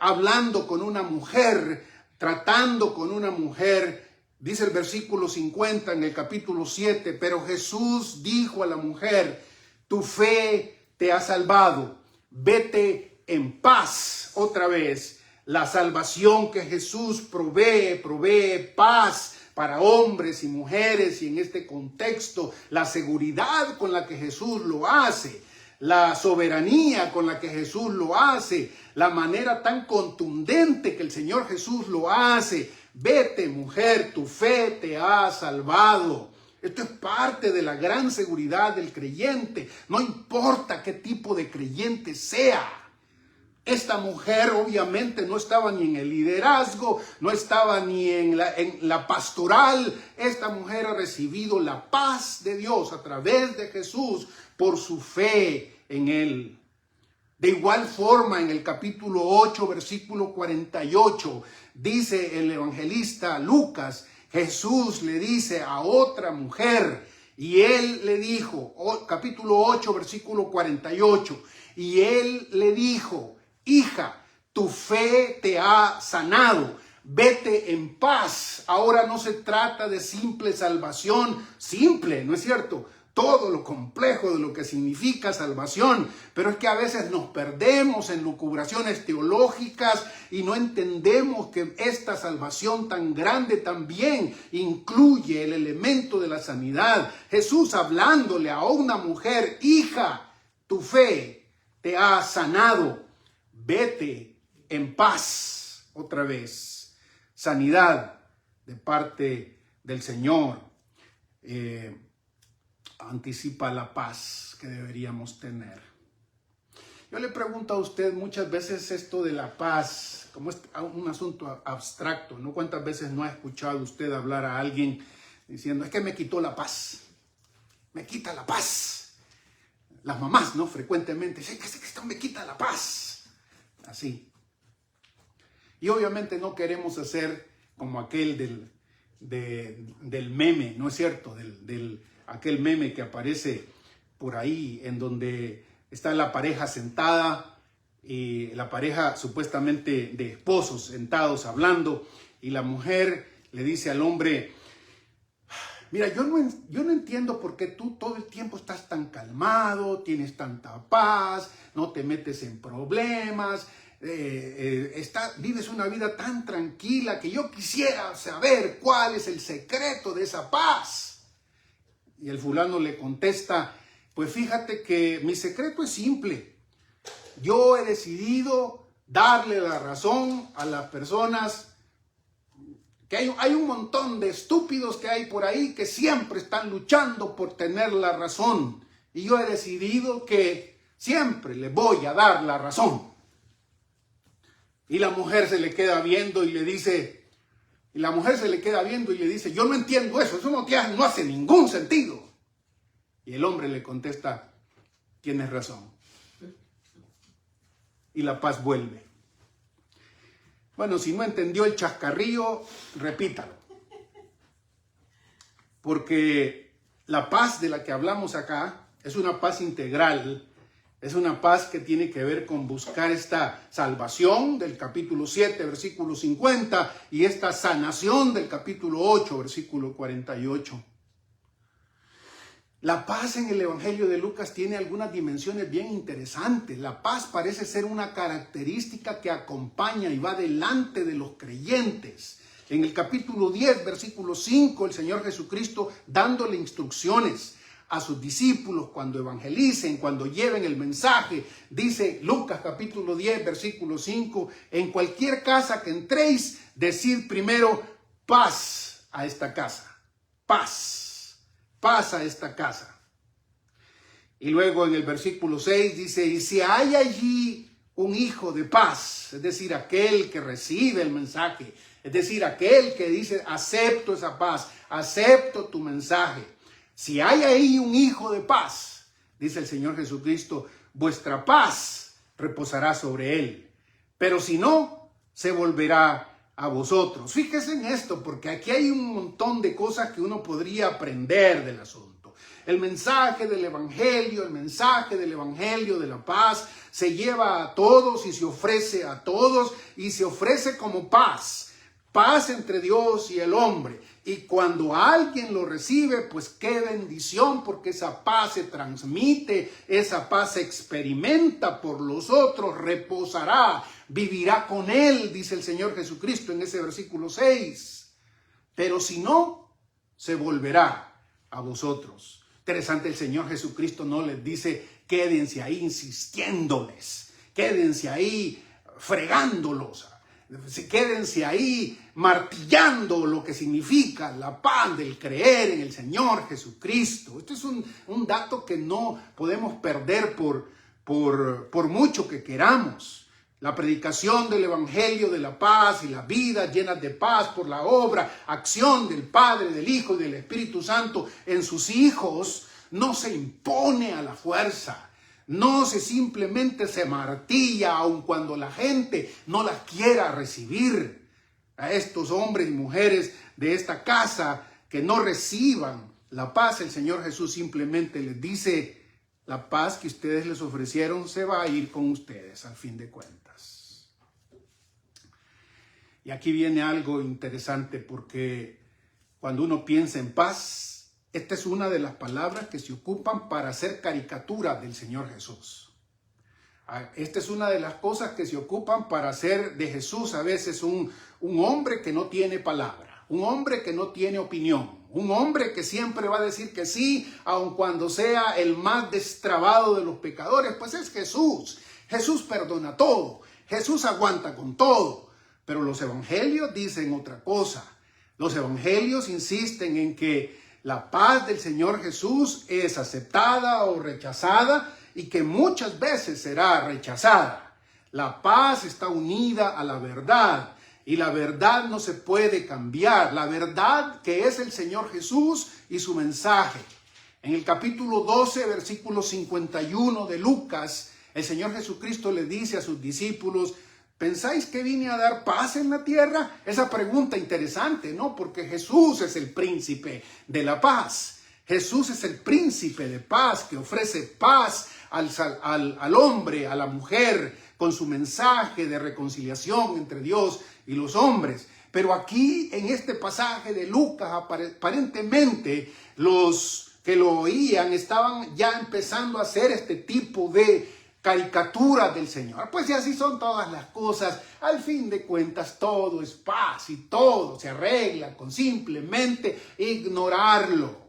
hablando con una mujer, tratando con una mujer. Dice el versículo 50 en el capítulo 7, pero Jesús dijo a la mujer, tu fe te ha salvado, vete en paz. Otra vez, la salvación que Jesús provee paz para hombres y mujeres, y en este contexto, la seguridad con la que Jesús lo hace, la soberanía con la que Jesús lo hace, la manera tan contundente que el Señor Jesús lo hace. Vete, mujer, tu fe te ha salvado. Esto es parte de la gran seguridad del creyente, no importa qué tipo de creyente sea. Esta mujer obviamente no estaba ni en el liderazgo, no estaba ni en la pastoral. Esta mujer ha recibido la paz de Dios a través de Jesús por su fe en Él. De igual forma, en el capítulo 8, versículo 48, dice el evangelista Lucas, Jesús le dice a otra mujer, y Él le dijo, capítulo 8, versículo 48, y Él le dijo, hija, tu fe te ha sanado, vete en paz. Ahora no se trata de simple salvación, simple, ¿no es cierto? Todo lo complejo de lo que significa salvación, pero es que a veces nos perdemos en lucubraciones teológicas y no entendemos que esta salvación tan grande también incluye el elemento de la sanidad. Jesús hablándole a una mujer, hija, tu fe te ha sanado. Vete en paz. Otra vez, sanidad de parte del Señor. Anticipa la paz que deberíamos tener. Yo le pregunto a usted muchas veces esto de la paz, como es un asunto abstracto, ¿no? ¿Cuántas veces no ha escuchado usted hablar a alguien diciendo, es que me quitó la paz? Me quita la paz. Las mamás, ¿no? Frecuentemente, es que esto me quita la paz. Así. Y obviamente no queremos hacer como aquel del meme, ¿no es cierto? Aquel meme que aparece por ahí en donde está la pareja sentada, y la pareja supuestamente de esposos sentados hablando, y la mujer le dice al hombre, mira, yo no entiendo por qué tú todo el tiempo estás tan calmado, tienes tanta paz, no te metes en problemas, vives una vida tan tranquila que yo quisiera saber cuál es el secreto de esa paz. Y el fulano le contesta, pues fíjate que mi secreto es simple. Yo he decidido darle la razón a las personas. Que hay un montón de estúpidos que hay por ahí que siempre están luchando por tener la razón. Y yo he decidido que siempre le voy a dar la razón. Y la mujer se le queda viendo y le dice, yo no entiendo eso no hace ningún sentido. Y el hombre le contesta, tienes razón. Y la paz vuelve. Bueno, si no entendió el chascarrillo, repítalo. Porque la paz de la que hablamos acá es una paz integral, Es una paz que tiene que ver con buscar esta salvación del capítulo 7, versículo 50, y esta sanación del capítulo 8, versículo 48. La paz en el Evangelio de Lucas tiene algunas dimensiones bien interesantes. La paz parece ser una característica que acompaña y va delante de los creyentes. En el capítulo 10, versículo 5, el Señor Jesucristo dándole instrucciones a sus discípulos cuando evangelicen, cuando lleven el mensaje. Dice Lucas capítulo 10, versículo 5, en cualquier casa que entréis, decid primero paz a esta casa. Paz, paz a esta casa. Y luego en el versículo 6 dice, y si hay allí un hijo de paz, es decir, aquel que recibe el mensaje, es decir, aquel que dice, acepto esa paz, acepto tu mensaje. Si hay ahí un hijo de paz, dice el Señor Jesucristo, vuestra paz reposará sobre él. Pero si no, se volverá a vosotros. Fíjese en esto, porque aquí hay un montón de cosas que uno podría aprender del asunto. El mensaje del Evangelio de la paz se lleva a todos y se ofrece a todos y se ofrece como paz. Paz entre Dios y el hombre. Y cuando alguien lo recibe, pues qué bendición, porque esa paz se transmite, esa paz se experimenta por los otros, reposará, vivirá con él, dice el Señor Jesucristo en ese versículo 6. Pero si no, se volverá a vosotros. Interesante, el Señor Jesucristo no les dice, quédense ahí insistiéndoles, quédense ahí fregándolos, quédense ahí martillando lo que significa la paz del creer en el Señor Jesucristo. Esto es un dato que no podemos perder por mucho que queramos. La predicación del Evangelio de la paz y la vida llenas de paz por la obra, acción del Padre, del Hijo y del Espíritu Santo en sus hijos, no se impone a la fuerza. No simplemente se martilla aun cuando la gente no la quiera recibir. A estos hombres y mujeres de esta casa que no reciban la paz, el Señor Jesús simplemente les dice, la paz que ustedes les ofrecieron se va a ir con ustedes al fin de cuentas. Y aquí viene algo interesante, porque cuando uno piensa en paz, esta es una de las palabras que se ocupan para hacer caricatura del Señor Jesús. Esta es una de las cosas que se ocupan para hacer de Jesús a veces un hombre que no tiene palabra, un hombre que no tiene opinión, un hombre que siempre va a decir que sí, aun cuando sea el más destrabado de los pecadores. Pues es Jesús. Jesús perdona todo, Jesús aguanta con todo. Pero los evangelios dicen otra cosa. Los evangelios insisten en que la paz del Señor Jesús es aceptada o rechazada, y que muchas veces será rechazada. La paz está unida a la verdad, y la verdad no se puede cambiar. La verdad que es el Señor Jesús y su mensaje. En el capítulo 12, versículo 51 de Lucas, el Señor Jesucristo le dice a sus discípulos, ¿pensáis que vine a dar paz en la tierra? Esa pregunta interesante, ¿no? Porque Jesús es el príncipe de la paz. Jesús es el príncipe de paz que ofrece paz al hombre, a la mujer, con su mensaje de reconciliación entre Dios y los hombres. Pero aquí, en este pasaje de Lucas, aparentemente los que lo oían estaban ya empezando a hacer este tipo de caricatura del Señor. Pues si así son todas las cosas, al fin de cuentas todo es paz y todo se arregla con simplemente ignorarlo.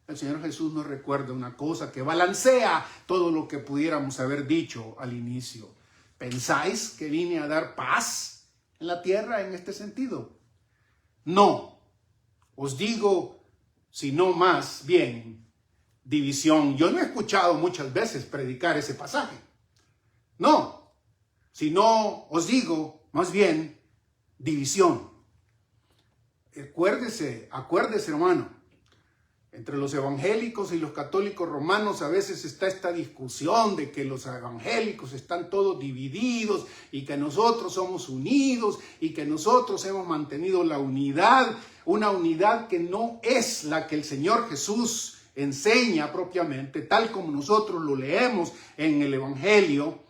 El Señor Jesús nos recuerda una cosa que balancea todo lo que pudiéramos haber dicho al inicio. ¿Pensáis que vine a dar paz en la tierra en este sentido? No, os digo, sino más bien división. Yo no he escuchado muchas veces predicar ese pasaje. No, sino os digo, más bien, división. Acuérdese, hermano. Entre los evangélicos y los católicos romanos a veces está esta discusión de que los evangélicos están todos divididos y que nosotros somos unidos y que nosotros hemos mantenido la unidad, una unidad que no es la que el Señor Jesús enseña propiamente, tal como nosotros lo leemos en el Evangelio.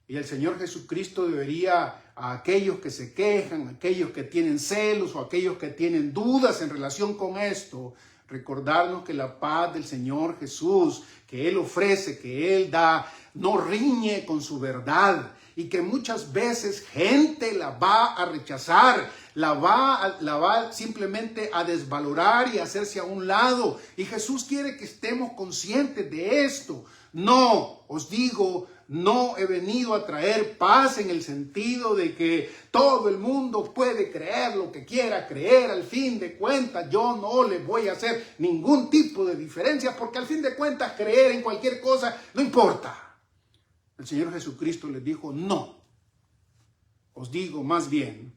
Y el Señor Jesucristo debería a aquellos que se quejan, a aquellos que tienen celos o a aquellos que tienen dudas en relación con esto, recordarnos que la paz del Señor Jesús, que Él ofrece, que Él da, no riñe con su verdad y que muchas veces gente la va a rechazar, la va simplemente a desvalorar y a hacerse a un lado. Y Jesús quiere que estemos conscientes de esto. No, os digo, no he venido a traer paz en el sentido de que todo el mundo puede creer lo que quiera creer. Al fin de cuentas, yo no le voy a hacer ningún tipo de diferencia porque al fin de cuentas creer en cualquier cosa no importa. El Señor Jesucristo les dijo, no, os digo más bien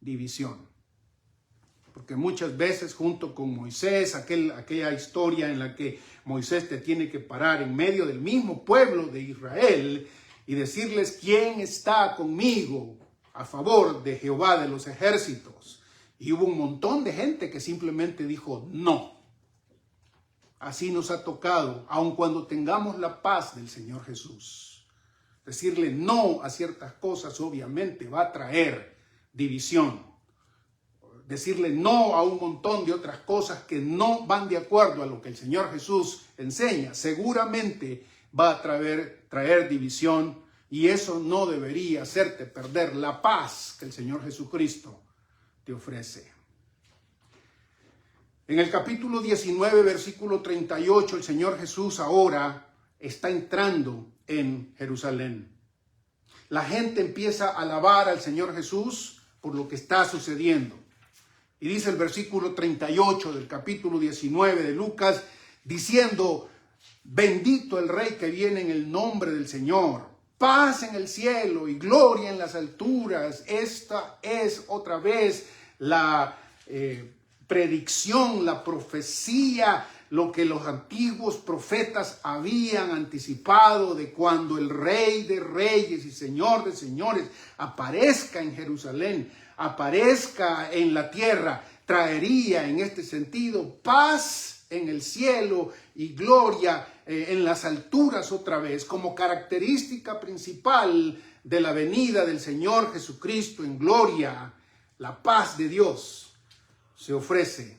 división. Porque muchas veces junto con Moisés, aquella historia en la que Moisés te tiene que parar en medio del mismo pueblo de Israel y decirles quién está conmigo a favor de Jehová de los ejércitos. Y hubo un montón de gente que simplemente dijo no. Así nos ha tocado, aun cuando tengamos la paz del Señor Jesús. Decirle no a ciertas cosas obviamente va a traer división. Decirle no a un montón de otras cosas que no van de acuerdo a lo que el Señor Jesús enseña, seguramente va a traer división, y eso no debería hacerte perder la paz que el Señor Jesucristo te ofrece. En el capítulo 19, versículo 38, el Señor Jesús ahora está entrando en Jerusalén. La gente empieza a alabar al Señor Jesús por lo que está sucediendo. Y dice el versículo 38 del capítulo 19 de Lucas, diciendo, bendito el Rey que viene en el nombre del Señor, paz en el cielo y gloria en las alturas. Esta es otra vez la predicción, la profecía, lo que los antiguos profetas habían anticipado de cuando el Rey de Reyes y Señor de Señores aparezca en Jerusalén, aparezca en la tierra, traería en este sentido paz en el cielo y gloria en las alturas otra vez, como característica principal de la venida del Señor Jesucristo en gloria. La paz de Dios se ofrece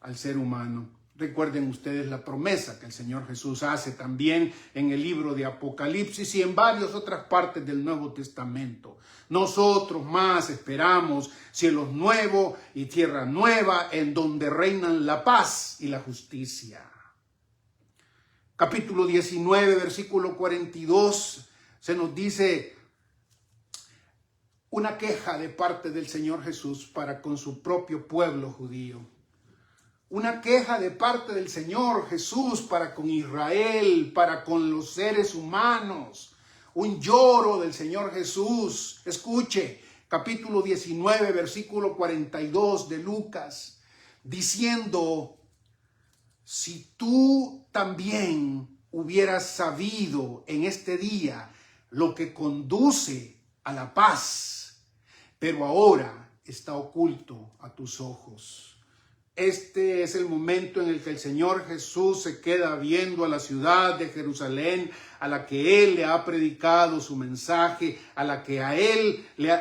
al ser humano. Recuerden ustedes la promesa que el Señor Jesús hace también en el libro de Apocalipsis y en varias otras partes del Nuevo Testamento. Nosotros más esperamos cielos nuevos y tierra nueva en donde reinan la paz y la justicia. Capítulo 19, versículo 42, se nos dice una queja de parte del Señor Jesús para con su propio pueblo judío. Una queja de parte del Señor Jesús para con Israel, para con los seres humanos. Un lloro del Señor Jesús. Escuche, capítulo 19, versículo 42 de Lucas, diciendo, si tú también hubieras sabido en este día lo que conduce a la paz, pero ahora está oculto a tus ojos. Este es el momento en el que el Señor Jesús se queda viendo a la ciudad de Jerusalén, a la que Él le ha predicado su mensaje, a la que Él le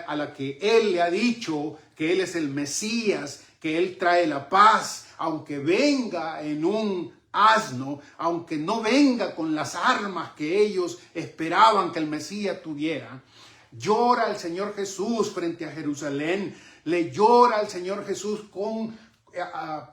ha dicho que Él es el Mesías, que Él trae la paz, aunque venga en un asno, aunque no venga con las armas que ellos esperaban que el Mesías tuviera. Llora el Señor Jesús frente a Jerusalén, le llora al Señor Jesús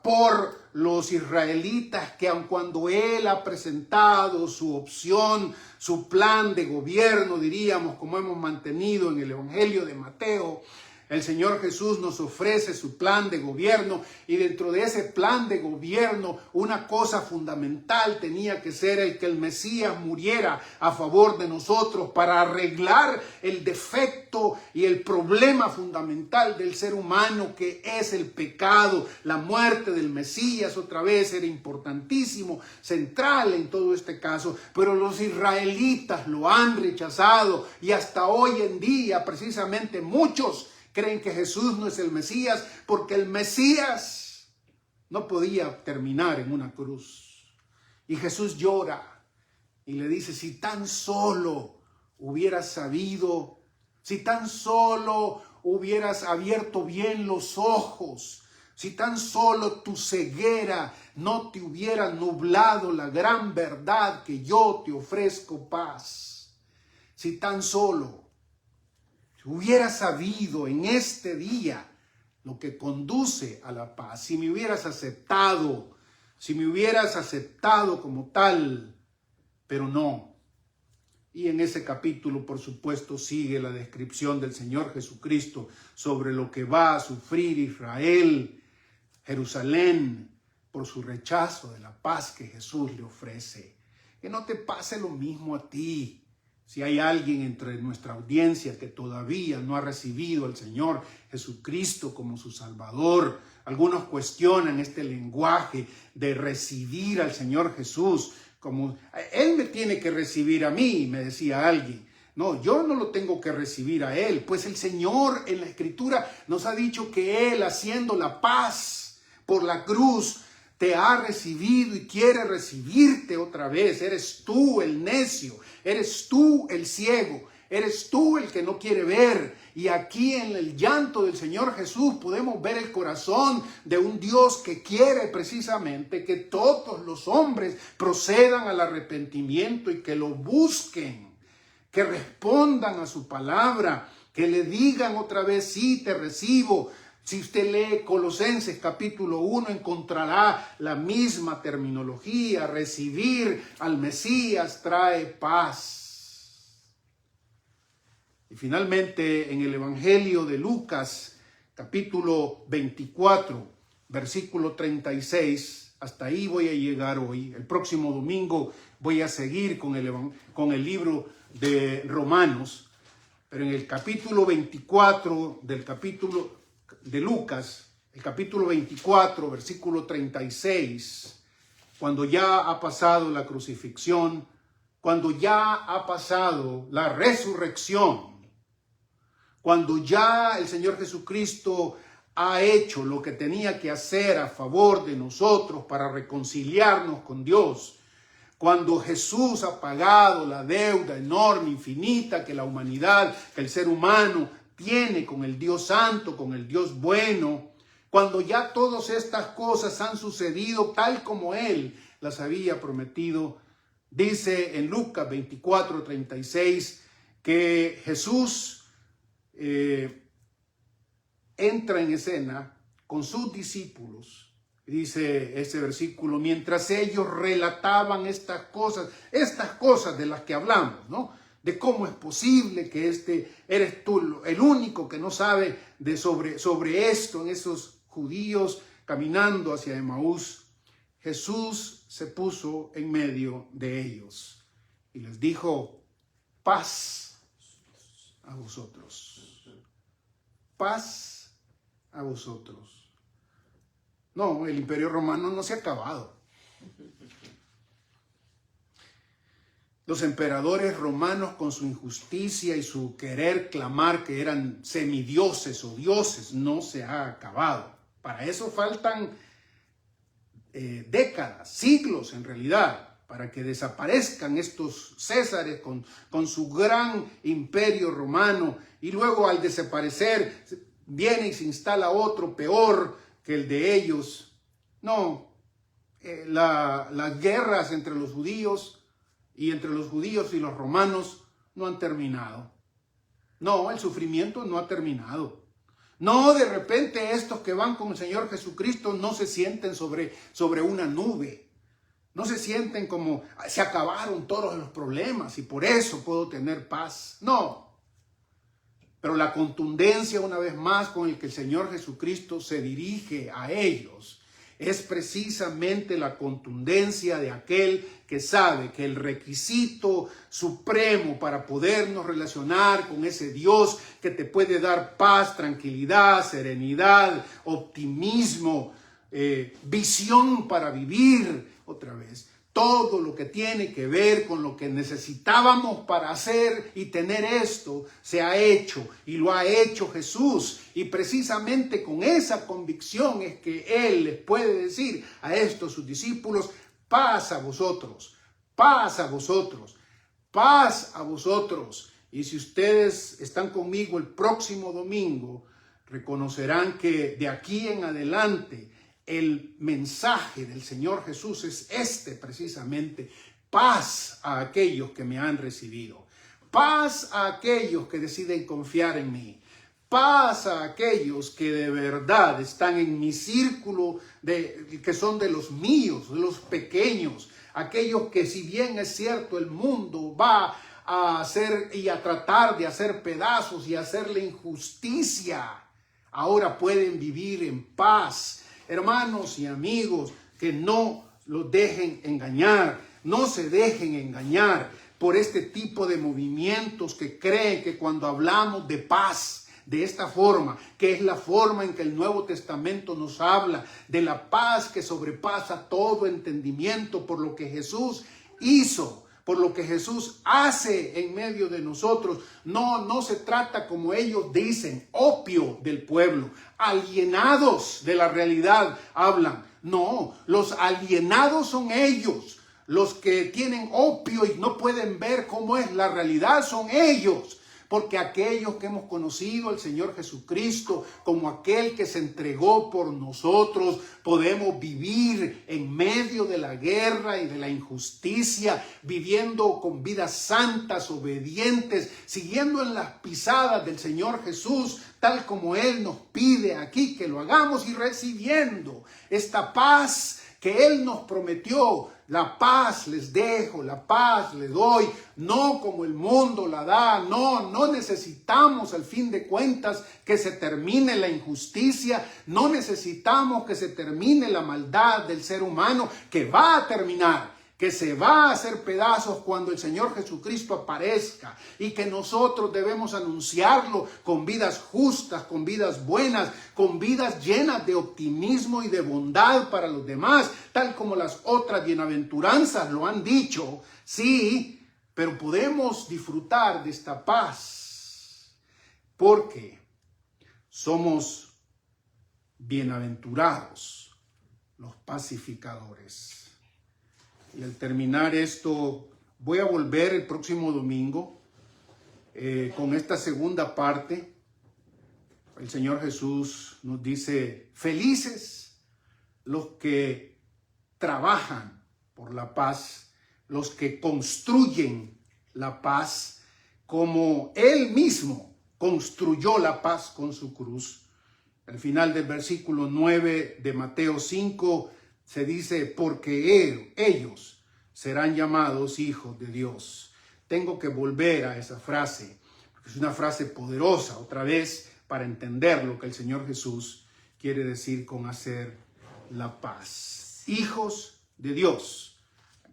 por los israelitas que aun cuando Él ha presentado su opción, su plan de gobierno, diríamos, como hemos mantenido en el Evangelio de Mateo, el Señor Jesús nos ofrece su plan de gobierno, y dentro de ese plan de gobierno una cosa fundamental tenía que ser el que el Mesías muriera a favor de nosotros para arreglar el defecto y el problema fundamental del ser humano, que es el pecado. La muerte del Mesías otra vez era importantísimo, central en todo este caso, pero los israelitas lo han rechazado, y hasta hoy en día precisamente muchos creen que Jesús no es el Mesías, porque el Mesías No podía terminar en una cruz. Y Jesús llora y le dice, si tan solo hubieras sabido, si tan solo hubieras abierto bien los ojos, si tan solo tu ceguera no te hubiera nublado la gran verdad que yo te ofrezco paz. Si tan solo hubieras sabido en este día lo que conduce a la paz, si me hubieras aceptado como tal, pero no. Y en ese capítulo, por supuesto, sigue la descripción del Señor Jesucristo sobre lo que va a sufrir Israel, Jerusalén, por su rechazo de la paz que Jesús le ofrece. Que no te pase lo mismo a ti. Si hay alguien entre nuestra audiencia que todavía no ha recibido al Señor Jesucristo como su Salvador, algunos cuestionan este lenguaje de recibir al Señor Jesús como Él me tiene que recibir a mí, me decía alguien. No, yo no lo tengo que recibir a Él, pues el Señor en la Escritura nos ha dicho que Él, haciendo la paz por la cruz, te ha recibido y quiere recibirte otra vez. Eres tú el necio, eres tú el ciego, eres tú el que no quiere ver. Y aquí en el llanto del Señor Jesús podemos ver el corazón de un Dios que quiere precisamente que todos los hombres procedan al arrepentimiento y que lo busquen, que respondan a su palabra, que le digan otra vez, sí, te recibo. Si usted lee Colosenses capítulo 1, encontrará la misma terminología. Recibir al Mesías trae paz. Y finalmente, en el Evangelio de Lucas, capítulo 24, versículo 36, hasta ahí voy a llegar hoy. El próximo domingo voy a seguir con el libro de Romanos. Pero en el capítulo 24 de Lucas, el capítulo 24, versículo 36, cuando ya ha pasado la crucifixión, cuando ya ha pasado la resurrección, cuando ya el Señor Jesucristo ha hecho lo que tenía que hacer a favor de nosotros para reconciliarnos con Dios, cuando Jesús ha pagado la deuda enorme, infinita que la humanidad, que el ser humano tiene con el Dios Santo, con el Dios bueno, cuando ya todas estas cosas han sucedido tal como Él las había prometido, dice en Lucas 24, 36, que Jesús entra en escena con sus discípulos. Dice ese versículo, mientras ellos relataban estas cosas de las que hablamos, ¿no? De cómo es posible que eres tú el único que no sabe sobre esto, en esos judíos caminando hacia Emaús. Jesús se puso en medio de ellos y les dijo, paz a vosotros. Paz a vosotros. No, el Imperio Romano no se ha acabado. Los emperadores romanos, con su injusticia y su querer clamar que eran semidioses o dioses, no se ha acabado. Para eso faltan décadas, siglos en realidad, para que desaparezcan estos césares con su gran imperio romano. Y luego al desaparecer viene y se instala otro peor que el de ellos. No, las guerras entre los judíos y los romanos no han terminado. No, el sufrimiento no ha terminado. No, de repente estos que van con el Señor Jesucristo no se sienten sobre una nube. No se sienten como se acabaron todos los problemas y por eso puedo tener paz. No. Pero la contundencia, una vez más, con el que el Señor Jesucristo se dirige a ellos es precisamente la contundencia de aquel que sabe que el requisito supremo para podernos relacionar con ese Dios que te puede dar paz, tranquilidad, serenidad, optimismo, visión para vivir otra vez. todo lo que tiene que ver con lo que necesitábamos para hacer y tener esto se ha hecho y lo ha hecho Jesús. Y precisamente con esa convicción es que Él les puede decir a estos sus discípulos: paz a vosotros, paz a vosotros, paz a vosotros. Y si ustedes están conmigo el próximo domingo, reconocerán que de aquí en adelante el mensaje del Señor Jesús es este precisamente: paz a aquellos que me han recibido, paz a aquellos que deciden confiar en mí, paz a aquellos que de verdad están en mi círculo, que son de los míos, de los pequeños, aquellos que, si bien es cierto, el mundo va a hacer y a tratar de hacer pedazos y hacerle injusticia, ahora pueden vivir en paz. Hermanos y amigos, que no los dejen engañar, no se dejen engañar por este tipo de movimientos que creen que cuando hablamos de paz de esta forma, que es la forma en que el Nuevo Testamento nos habla de la paz que sobrepasa todo entendimiento por lo que Jesús hizo, por lo que Jesús hace en medio de nosotros. No se trata, como ellos dicen, opio del pueblo, alienados de la realidad hablan. No, los alienados son ellos. Los que tienen opio y no pueden ver cómo es la realidad son ellos. Porque aquellos que hemos conocido al Señor Jesucristo como aquel que se entregó por nosotros, podemos vivir en medio de la guerra y de la injusticia, viviendo con vidas santas, obedientes, siguiendo en las pisadas del Señor Jesús, tal como Él nos pide aquí que lo hagamos, y recibiendo esta paz que Él nos prometió. La paz les dejo, la paz les doy, no como el mundo la da. No necesitamos, al fin de cuentas, que se termine la injusticia, no necesitamos que se termine la maldad del ser humano, que va a terminar, que se va a hacer pedazos cuando el Señor Jesucristo aparezca, y que nosotros debemos anunciarlo con vidas justas, con vidas buenas, con vidas llenas de optimismo y de bondad para los demás, tal como las otras bienaventuranzas lo han dicho. Sí, pero podemos disfrutar de esta paz porque somos bienaventurados los pacificadores. Y al terminar esto, voy a volver el próximo domingo con esta segunda parte. El Señor Jesús nos dice: felices los que trabajan por la paz, los que construyen la paz, como Él mismo construyó la paz con su cruz. Al final del versículo 9 de Mateo 5 se dice: porque ellos serán llamados hijos de Dios. Tengo que volver a esa frase, porque es una frase poderosa, otra vez, para entender lo que el Señor Jesús quiere decir con hacer la paz. Hijos de Dios,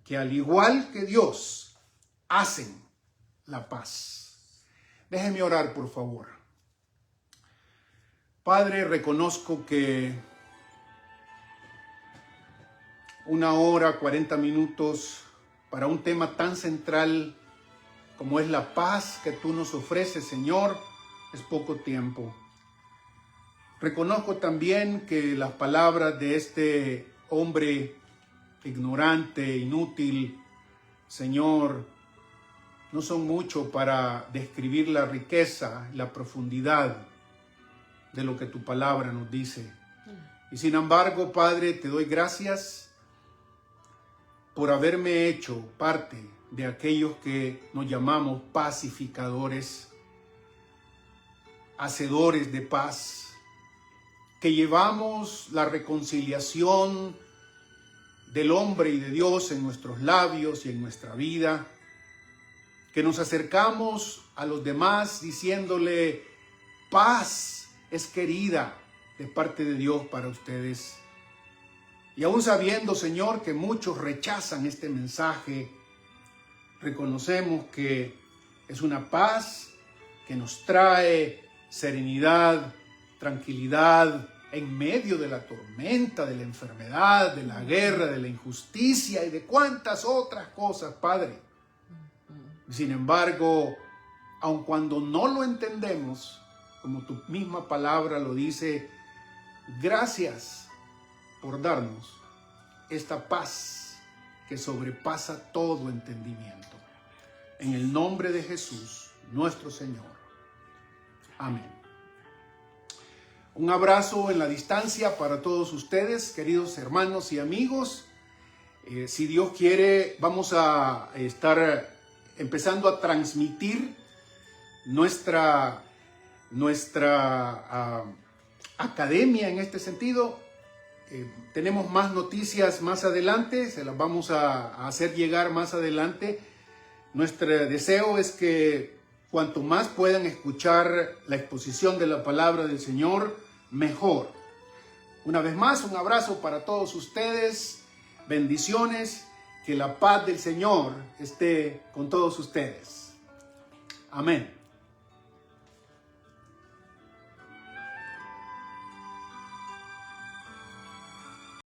que al igual que Dios, hacen la paz. Déjenme orar, por favor. Padre, reconozco que 1 hora, 40 minutos para un tema tan central como es la paz que tú nos ofreces, Señor, es poco tiempo. Reconozco también que las palabras de este hombre ignorante, inútil, Señor, no son mucho para describir la riqueza, la profundidad de lo que tu palabra nos dice. Y sin embargo, Padre, te doy gracias por haberme hecho parte de aquellos que nos llamamos pacificadores, hacedores de paz, que llevamos la reconciliación del hombre y de Dios en nuestros labios y en nuestra vida, que nos acercamos a los demás diciéndole: paz es querida de parte de Dios para ustedes. Y aún sabiendo, Señor, que muchos rechazan este mensaje, reconocemos que es una paz que nos trae serenidad, tranquilidad, en medio de la tormenta, de la enfermedad, de la guerra, de la injusticia y de cuantas otras cosas, Padre. Sin embargo, aun cuando no lo entendemos, como tu misma palabra lo dice, gracias por darnos esta paz que sobrepasa todo entendimiento. En el nombre de Jesús, nuestro Señor. Amén. Un abrazo en la distancia para todos ustedes, queridos hermanos y amigos. Si Dios quiere, vamos a estar empezando a transmitir nuestra academia en este sentido. Tenemos más noticias más adelante, se las vamos a hacer llegar más adelante. Nuestro deseo es que cuanto más puedan escuchar la exposición de la palabra del Señor, mejor. Una vez más, un abrazo para todos ustedes, bendiciones, que la paz del Señor esté con todos ustedes. Amén.